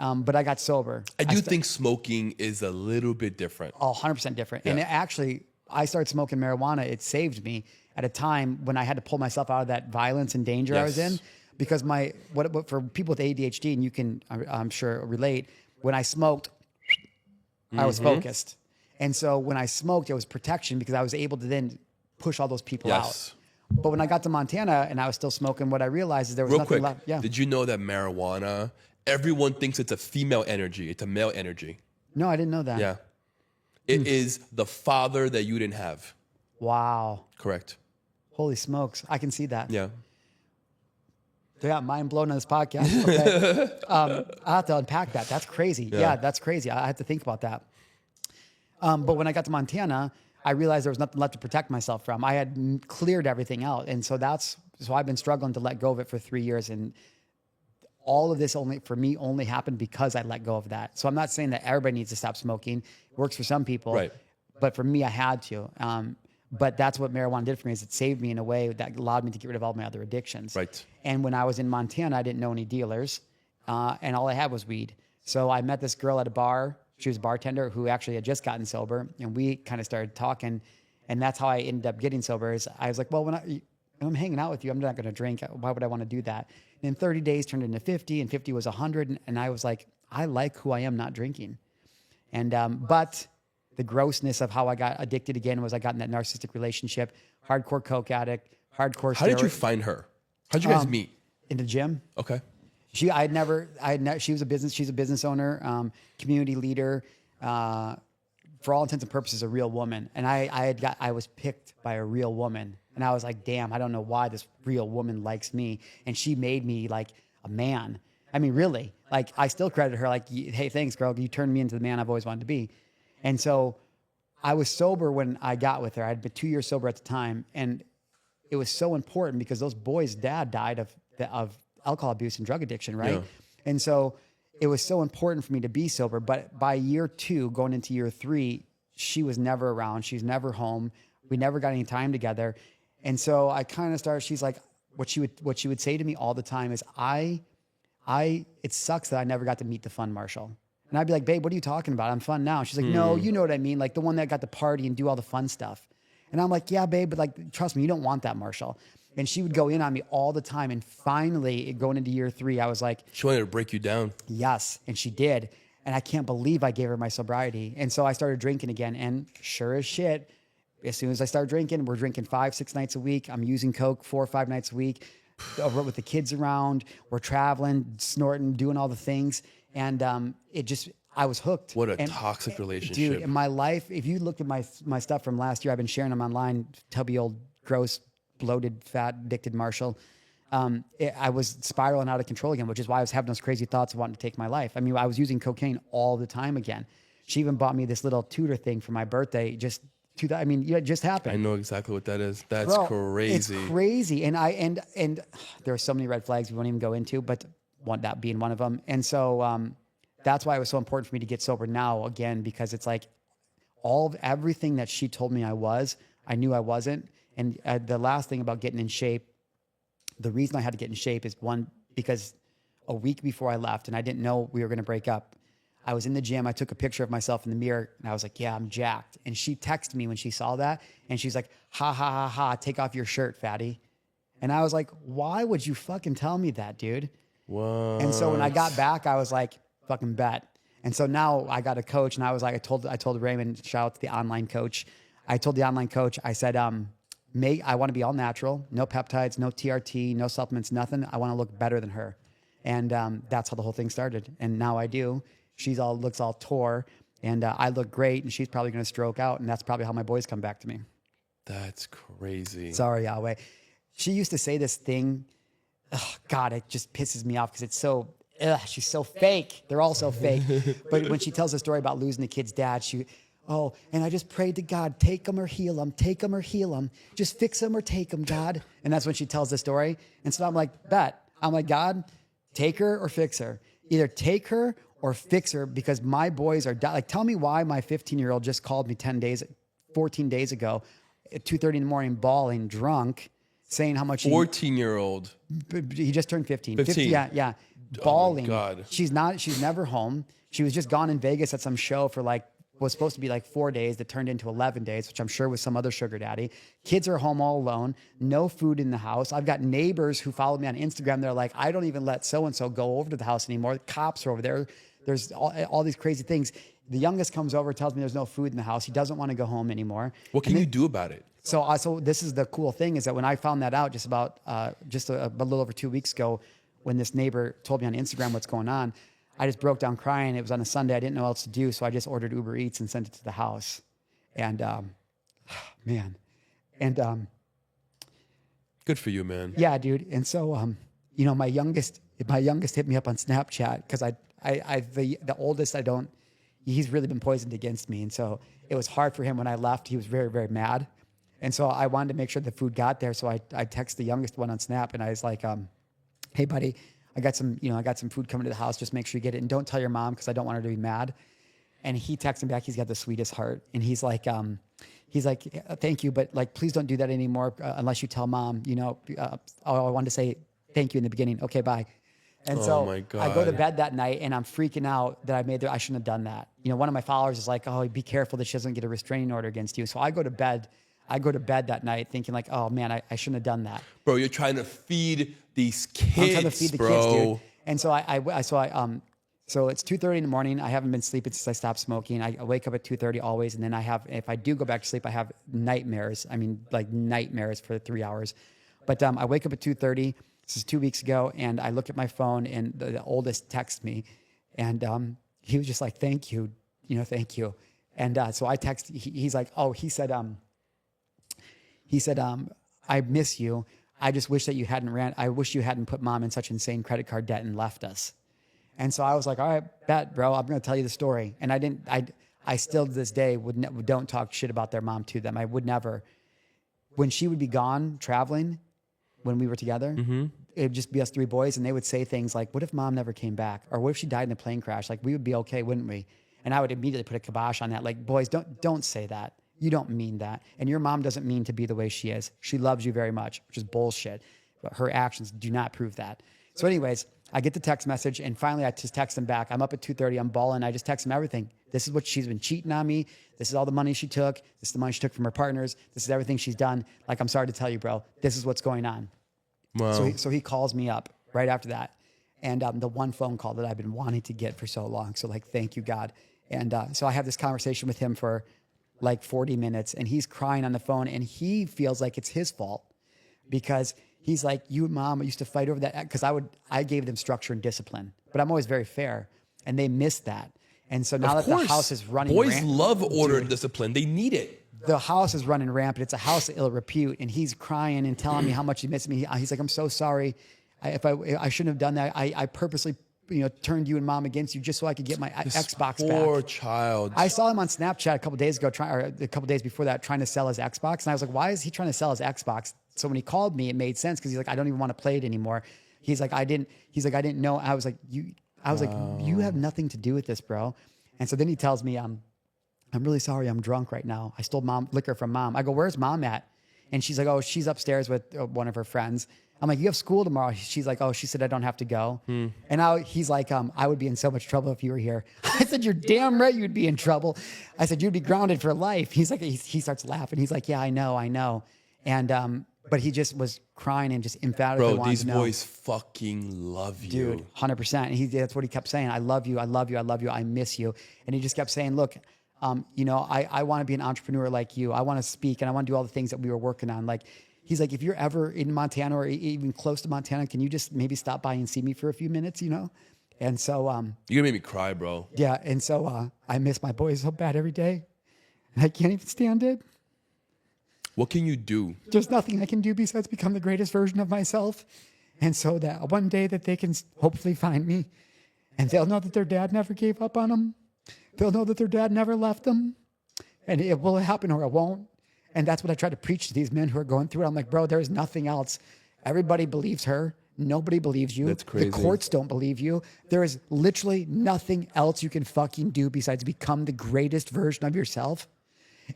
but I got sober. I think smoking is a little bit different. Oh, 100% different. Yeah. And actually, I started smoking marijuana. It saved me at a time when I had to pull myself out of that violence and danger I was in. Because what for people with ADHD, and you can, I'm sure, relate, when I smoked, I was focused. And so when I smoked, it was protection because I was able to then push all those people out. But when I got to Montana and I was still smoking, what I realized is there was nothing left. Yeah. Did you know that marijuana, everyone thinks it's a female energy. It's a male energy. No, I didn't know that. Yeah. It is the father that you didn't have. Wow. Correct. Holy smokes. I can see that. Yeah. Yeah, mind blown on this podcast. Okay. I have to unpack that. That's crazy. Yeah, that's crazy. I have to think about that. But when I got to Montana, I realized there was nothing left to protect myself from. I had cleared everything out. And so I've been struggling to let go of it for 3 years. And all of this only happened because I let go of that. So I'm not saying that everybody needs to stop smoking. It works for some people. Right. But for me, I had to. But that's what marijuana did for me, is it saved me in a way that allowed me to get rid of all my other addictions. Right. And when I was in Montana, I didn't know any dealers. And all I had was weed. So I met this girl at a bar. She was a bartender who actually had just gotten sober. And we kind of started talking. And that's how I ended up getting sober. Is I was like, well, when I'm hanging out with you, I'm not going to drink. Why would I want to do that? And 30 days turned into 50, and 50 was 100. And I was like, I like who I am not drinking. And but the grossness of how I got addicted again was I got in that narcissistic relationship, hardcore coke addict, hardcore. How did you find her? How did you guys meet? In the gym. Okay. She was she's a business owner, community leader, for all intents and purposes, a real woman. And I was picked by a real woman. And I was like, damn, I don't know why this real woman likes me. And she made me like a man. I mean, really, like I still credit her like, hey, thanks, girl. You turned me into the man I've always wanted to be. And so I was sober when I got with her. I'd been 2 years sober at the time. And it was so important because those boys' dad died of alcohol abuse and drug addiction, right? Yeah. And so it was so important for me to be sober. But by year 2, going into year 3, she was never around. She's never home. We never got any time together. And so I kind of started, she's like, what she would say to me all the time is, it sucks that I never got to meet the fun Marshall. And I'd be like, babe, what are you talking about? I'm fun now. She's like, no, you know what I mean? Like the one that got to party and do all the fun stuff. And I'm like, yeah, babe, but like, trust me, you don't want that, Marshall. And she would go in on me all the time. And finally, going into year 3, I was like, she wanted to break you down. Yes. And she did. And I can't believe I gave her my sobriety. And so I started drinking again. And sure as shit, as soon as I start drinking, we're drinking 5-6 nights a week. I'm using Coke 4 or 5 nights a week. Over with the kids around. We're traveling, snorting, doing all the things. And I was hooked. What a toxic relationship. Dude, in my life, if you look at my stuff from last year, I've been sharing them online, tubby old, gross, bloated, fat, addicted Marshall. I was spiraling out of control again, which is why I was having those crazy thoughts of wanting to take my life. I mean, I was using cocaine all the time again. She even bought me this little Tudor thing for my birthday. It just happened. I know exactly what that is. That's crazy. It's crazy. And there are so many red flags we won't even go into, but that being one of them. And so that's why it was so important for me to get sober now again, because it's like everything that she told me I knew I wasn't. And the last thing about getting in shape, the reason I had to get in shape is one, because a week before I left and I didn't know we were going to break up, I was in the gym. I took a picture of myself in the mirror and I was like, yeah, I'm jacked. And she texted me when she saw that and she's like, ha, ha, ha, ha, take off your shirt, fatty. And I was like, why would you fucking tell me that, dude? What? And so when I got back, I was like, fucking bet. And so now I got a coach and I was like, I told Raymond, shout out to the online coach. I told the online coach, I said, I want to be all natural, no peptides, no TRT, no supplements, nothing. I want to look better than her. And that's how the whole thing started. And now I do. She looks all tore and I look great and she's probably going to stroke out. And that's probably how my boys come back to me. That's crazy. Sorry, Yahweh. She used to say this thing. Oh, God, it just pisses me off because it's so she's so fake. They're all so fake. But when she tells the story about losing the kid's dad, and I just prayed to God, take him or heal him, take him or heal him. Just fix him or take him, God. And that's when she tells the story. And so I'm like, I'm like, God, take her or fix her. Either take her or fix her, because my boys are like, tell me why my 15-year-old just called me 14 days ago at 2:30 in the morning, bawling, drunk, saying how much 14-year-old. He just turned 15. 15. Yeah. Bawling. Oh my God. She's never home. She was just gone in Vegas at some show for was supposed to be 4 days that turned into 11 days, which I'm sure was some other sugar daddy. Kids are home all alone, no food in the house. I've got neighbors who follow me on Instagram. They're like, I don't even let so-and-so go over to the house anymore. The cops are over there. There's all these crazy things. The youngest comes over, tells me there's no food in the house. He doesn't want to go home anymore. What can you do about it? So this is the cool thing, is that when I found that out just a little over 2 weeks ago, when this neighbor told me on Instagram what's going on, I just broke down crying. It was on a Sunday. I didn't know what else to do. So I just ordered Uber Eats and sent it to the house. And Good for you, man. Yeah, dude. And so, my youngest hit me up on Snapchat, because the oldest, he's really been poisoned against me. And so it was hard for him when I left. He was very, very mad. And so I wanted to make sure the food got there. So I texted the youngest one on Snap, and I was like, hey buddy, I got some food coming to the house. Just make sure you get it. And don't tell your mom, because I don't want her to be mad. And he texted me back. He's got the sweetest heart. And he's like, thank you, but please don't do that anymore unless you tell mom, I wanted to say thank you in the beginning. Okay, bye. And so my God. I go to bed that night and I'm freaking out that I shouldn't have done that. One of my followers is like, oh, be careful that she doesn't get a restraining order against you. So I go to bed that night thinking oh man, I shouldn't have done that. Bro, you're trying to feed these kids, I'm trying to feed the bro. kids, dude. And so so it's 2:30 in the morning. I haven't been sleeping since I stopped smoking. I wake up at 2:30 always. And then if I do go back to sleep, I have nightmares. I mean, nightmares for 3 hours. But I wake up at 2:30. This is 2 weeks ago. And I look at my phone, and the oldest texts me. And he was just like, thank you, thank you. And so I text, he's like, he said, I miss you. I just wish that I wish you hadn't put mom in such insane credit card debt and left us. And so I was like, all right, bet, bro, I'm going to tell you the story. And I still to this day don't talk shit about their mom to them. I would never. When she would be gone traveling, when we were together, it would just be us three boys. And they would say things like, what if mom never came back? Or what if she died in a plane crash? We would be okay, wouldn't we? And I would immediately put a kibosh on that. Boys, don't say that. You don't mean that. And your mom doesn't mean to be the way she is. She loves you very much, which is bullshit. But her actions do not prove that. So anyways, I get the text message, and finally I just text him back. I'm up at 2:30. I'm balling. I just text him everything. This is what she's been cheating on me. This is all the money she took. This is the money she took from her partners. This is everything she's done. I'm sorry to tell you, bro. This is what's going on. Wow. So he calls me up right after that. And the one phone call that I've been wanting to get for so long. So thank you, God. And so I have this conversation with him for 40 minutes, and he's crying on the phone, and he feels like it's his fault, because he's like, you and mom used to fight over that, because I gave them structure and discipline, but I'm always very fair, and they missed that. And so now that the house is running boys love order and discipline. They need it. The house is running rampant. It's a house of ill repute, and he's crying and telling me how much he misses me. He's like, I'm so sorry. I shouldn't have done that. I purposely turned you and mom against you just so I could get my Xbox back. Poor child. I saw him on Snapchat a couple days ago, a couple days before that, trying to sell his Xbox. And I was like, why is he trying to sell his Xbox? So when he called me, it made sense, because he's like, I don't even want to play it anymore. He's like, I didn't know. I was like, you have nothing to do with this, bro. And so then he tells me, I'm really sorry. I'm drunk right now. I stole liquor from mom. I go, where's mom at? And she's like, oh, she's upstairs with one of her friends. I'm like, you have school tomorrow. She's like, oh, she said I don't have to go. And he's like, I would be in so much trouble if you were here. I said, you're damn right you'd be in trouble. I said, you'd be grounded for life. He's like, he starts laughing. He's like, yeah, I know. And but he just was crying and just emphatically wanted to know. Bro, these boys fucking love you. Dude, 100%. And that's what he kept saying. I love you. I miss you. And he just kept saying, look, I want to be an entrepreneur like you. I want to speak, and I want to do all the things that we were working on. He's like, if you're ever in Montana or even close to Montana, can you just maybe stop by and see me for a few minutes, And so... You're going to make me cry, bro. Yeah, and so I miss my boys so bad every day. And I can't even stand it. What can you do? There's nothing I can do besides become the greatest version of myself And so that one day that they can hopefully find me, and they'll know that their dad never gave up on them. They'll know that their dad never left them. And it will happen or it won't. And that's what I try to preach to these men who are going through it. I'm like, bro, there's nothing else. Everybody believes her. Nobody believes you. That's crazy. The courts don't believe you. There is literally nothing else you can fucking do besides become the greatest version of yourself.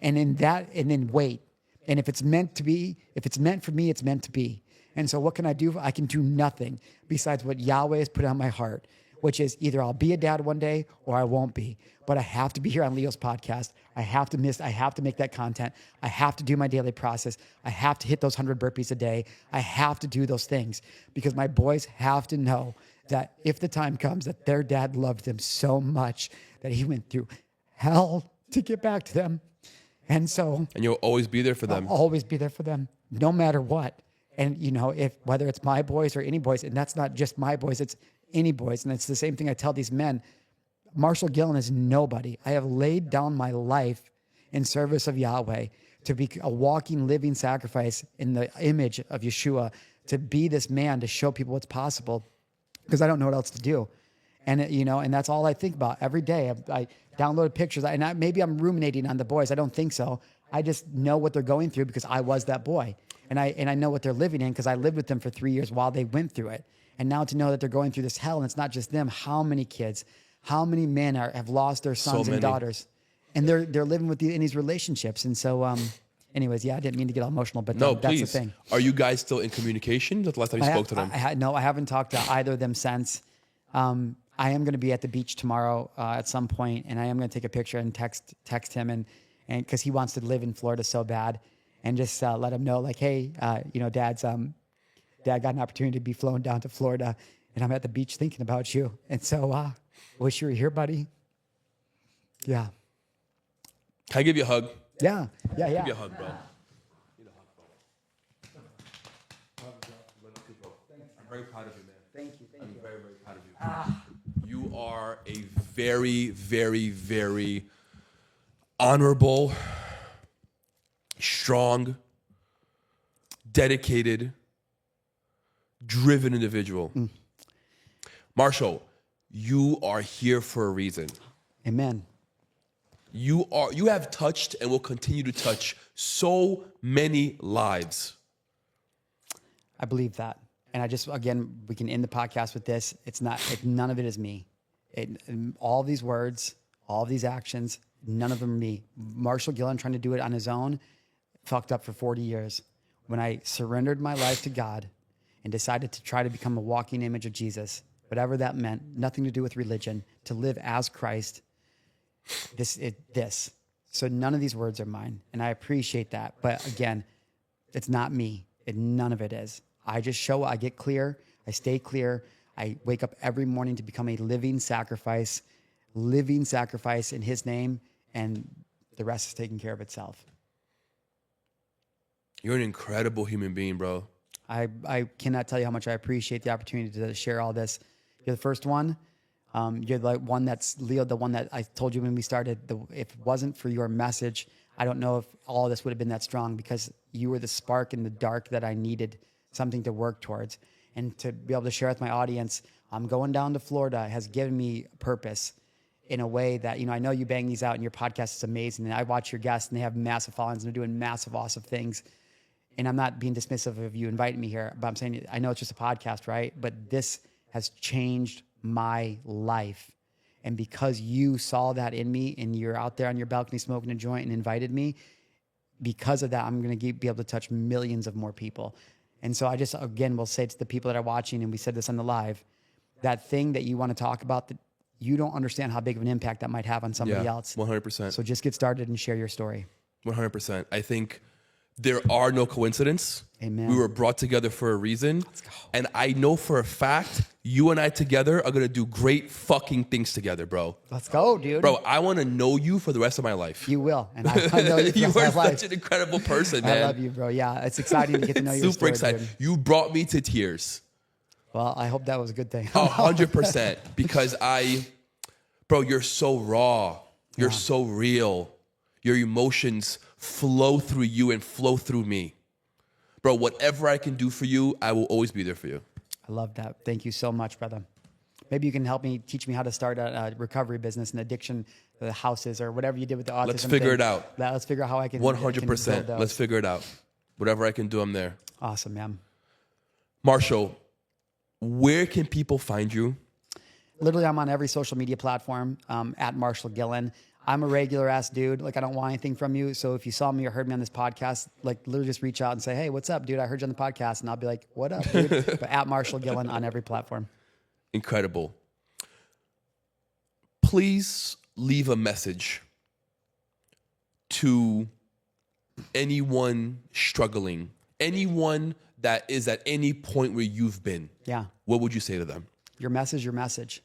And in that, and then wait. And if it's meant to be, if it's meant for me, it's meant to be. And so what can I do? I can do nothing besides what Yahweh has put on my heart, which is either I'll be a dad one day or I won't be. But I have to be here on Leo's podcast. I have to make that content. I have to do my daily process. I have to hit those 100 burpees a day. I have to do those things because my boys have to know that if the time comes that their dad loved them so much that he went through hell to get back to them. And you'll always be there for them. I'll always be there for them, no matter what. And whether it's my boys or any boys, and that's not just my boys, it's any boys. And it's the same thing I tell these men. Marshal Gillen is nobody. I have laid down my life in service of Yahweh to be a walking, living sacrifice in the image of Yeshua, to be this man, to show people what's possible because I don't know what else to do. And, and that's all I think about every day. I downloaded pictures and maybe I'm ruminating on the boys. I don't think so. I just know what they're going through because I was that boy. And I know what they're living in because I lived with them for 3 years while they went through it. And now to know that they're going through this hell, and it's not just them. How many kids, how many men have lost their sons and daughters, and they're living in these relationships. And so, anyways, I didn't mean to get all emotional, but that's the thing. Are you guys still in communication? That's the last time you spoke to them. No, I haven't talked to either of them since. I am going to be at the beach tomorrow at some point, and I am going to take a picture and text him, and because he wants to live in Florida so bad, and just let him know, like, hey, Dad got an opportunity to be flown down to Florida, and I'm at the beach thinking about you. And so, wish you were here, buddy. Yeah. Can I give you a hug? Yeah. Give you a hug, bro. Need a hug, bro. I'm very proud of you, man. Thank you. I'm very, very proud of you. You are a very, very, very honorable, strong, dedicated, driven individual. Marshal, you are here for a reason. Amen. You have touched and will continue to touch so many lives. I believe that. And again, we can end the podcast with this. None of it is me. All these words, all these actions, none of them are me. Marshal Gillen trying to do it on his own, fucked up for 40 years. When I surrendered my life to God and decided to try to become a walking image of Jesus, whatever that meant, nothing to do with religion, to live as Christ, this. So none of these words are mine, and I appreciate that. But again, it's not me. None of it is. I just I get clear. I stay clear. I wake up every morning to become a living sacrifice in his name, and the rest is taking care of itself. You're an incredible human being, bro. I cannot tell you how much I appreciate the opportunity to share all this. You're the first one. You're the one that's, Leo, the one that I told you when we started. If it wasn't for your message, I don't know if all of this would have been that strong, because you were the spark in the dark that I needed, something to work towards. And to be able to share with my audience, I'm going down to Florida has given me purpose in a way that, I know you bang these out and your podcast is amazing. And I watch your guests and they have massive followings and they're doing massive, awesome things. And I'm not being dismissive of you inviting me here, but I'm saying, I know it's just a podcast, right? But this has changed my life. And because you saw that in me and you're out there on your balcony smoking a joint and invited me, because of that, I'm going to be able to touch millions of more people. And so I just, again, will say to the people that are watching, and we said this on the live, that thing that you want to talk about, that you don't understand how big of an impact that might have on somebody else. 100%. So just get started and share your story. 100%. I think there are no coincidence. Amen. We were brought together for a reason. Let's go. And I know for a fact, you and I together are going to do great fucking things together, bro. Let's go, dude. Bro, I want to know you for the rest of my life. You will. And I know you for You the are rest of my life. such an incredible person, man. I love you, bro. Yeah, it's exciting to get to know your Super story. excited. Dude. You brought me to tears. Well, I hope that was a good thing. 100%. Because bro, you're so raw. You're so real. Your emotions flow through you and flow through me. Bro, whatever I can do for you, I will always be there for you. I love that. Thank you so much, brother. Maybe you can teach me how to start a recovery business, an addiction, the houses, or whatever you did with the autism. Let's figure it out. Let's figure out how I can. 100%. Let's figure it out. Whatever I can do, I'm there. Awesome, man. Marshall, where can people find you? Literally, I'm on every social media platform at Marshal Gillen. I'm a regular ass dude. Like, I don't want anything from you. So if you saw me or heard me on this podcast, like, literally just reach out and say, hey, what's up, dude? I heard you on the podcast. And I'll be like, what up, dude? But at Marshal Gillen on every platform. Incredible. Please leave a message to anyone struggling, anyone that is at any point where you've been. Yeah. What would you say to them? Your message.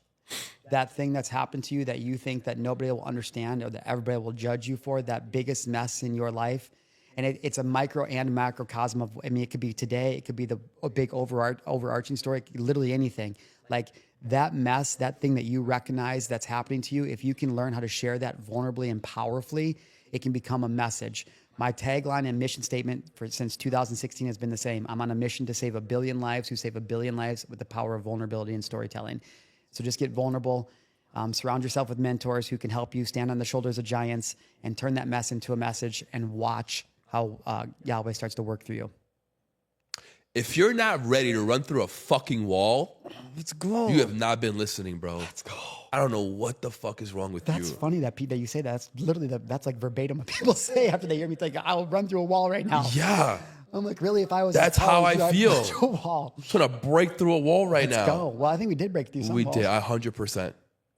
That thing that's happened to you that you think that nobody will understand or that everybody will judge you for, that biggest mess in your life. And it's a micro and macrocosm of, I mean, it could be today, it could be a big overarching story, literally anything. Like that mess, that thing that you recognize that's happening to you, if you can learn how to share that vulnerably and powerfully, it can become a message. My tagline and mission statement since 2016 has been the same. I'm on a mission to save 1 billion lives who save 1 billion lives with the power of vulnerability and storytelling. So just get vulnerable. Surround yourself with mentors who can help you stand on the shoulders of giants and turn that mess into a message and watch how Yahweh starts to work through you. If you're not ready to run through a fucking wall, let's go. You have not been listening, bro. Let's go. I don't know what the fuck is wrong with you. That's funny that you say that. That's literally that's like verbatim what people say after they hear me think, I'll run through a wall right now. Yeah. I'm like, really? If I was that's how I feel. I'd run through a wall. I'm trying to break through a wall right now. Let's go. Well, I think we did break through some walls. We did, 100%.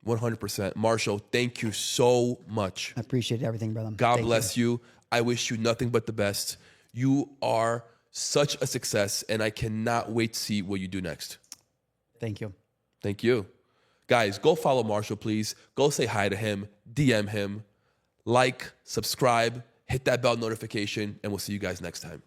100%. Marshall, thank you so much. I appreciate everything, brother. God bless you. I wish you nothing but the best. You are such a success, and I cannot wait to see what you do next. Thank you. Thank you. Guys, go follow Marshall, please. Go say hi to him, DM him, like, subscribe, hit that bell notification, and we'll see you guys next time.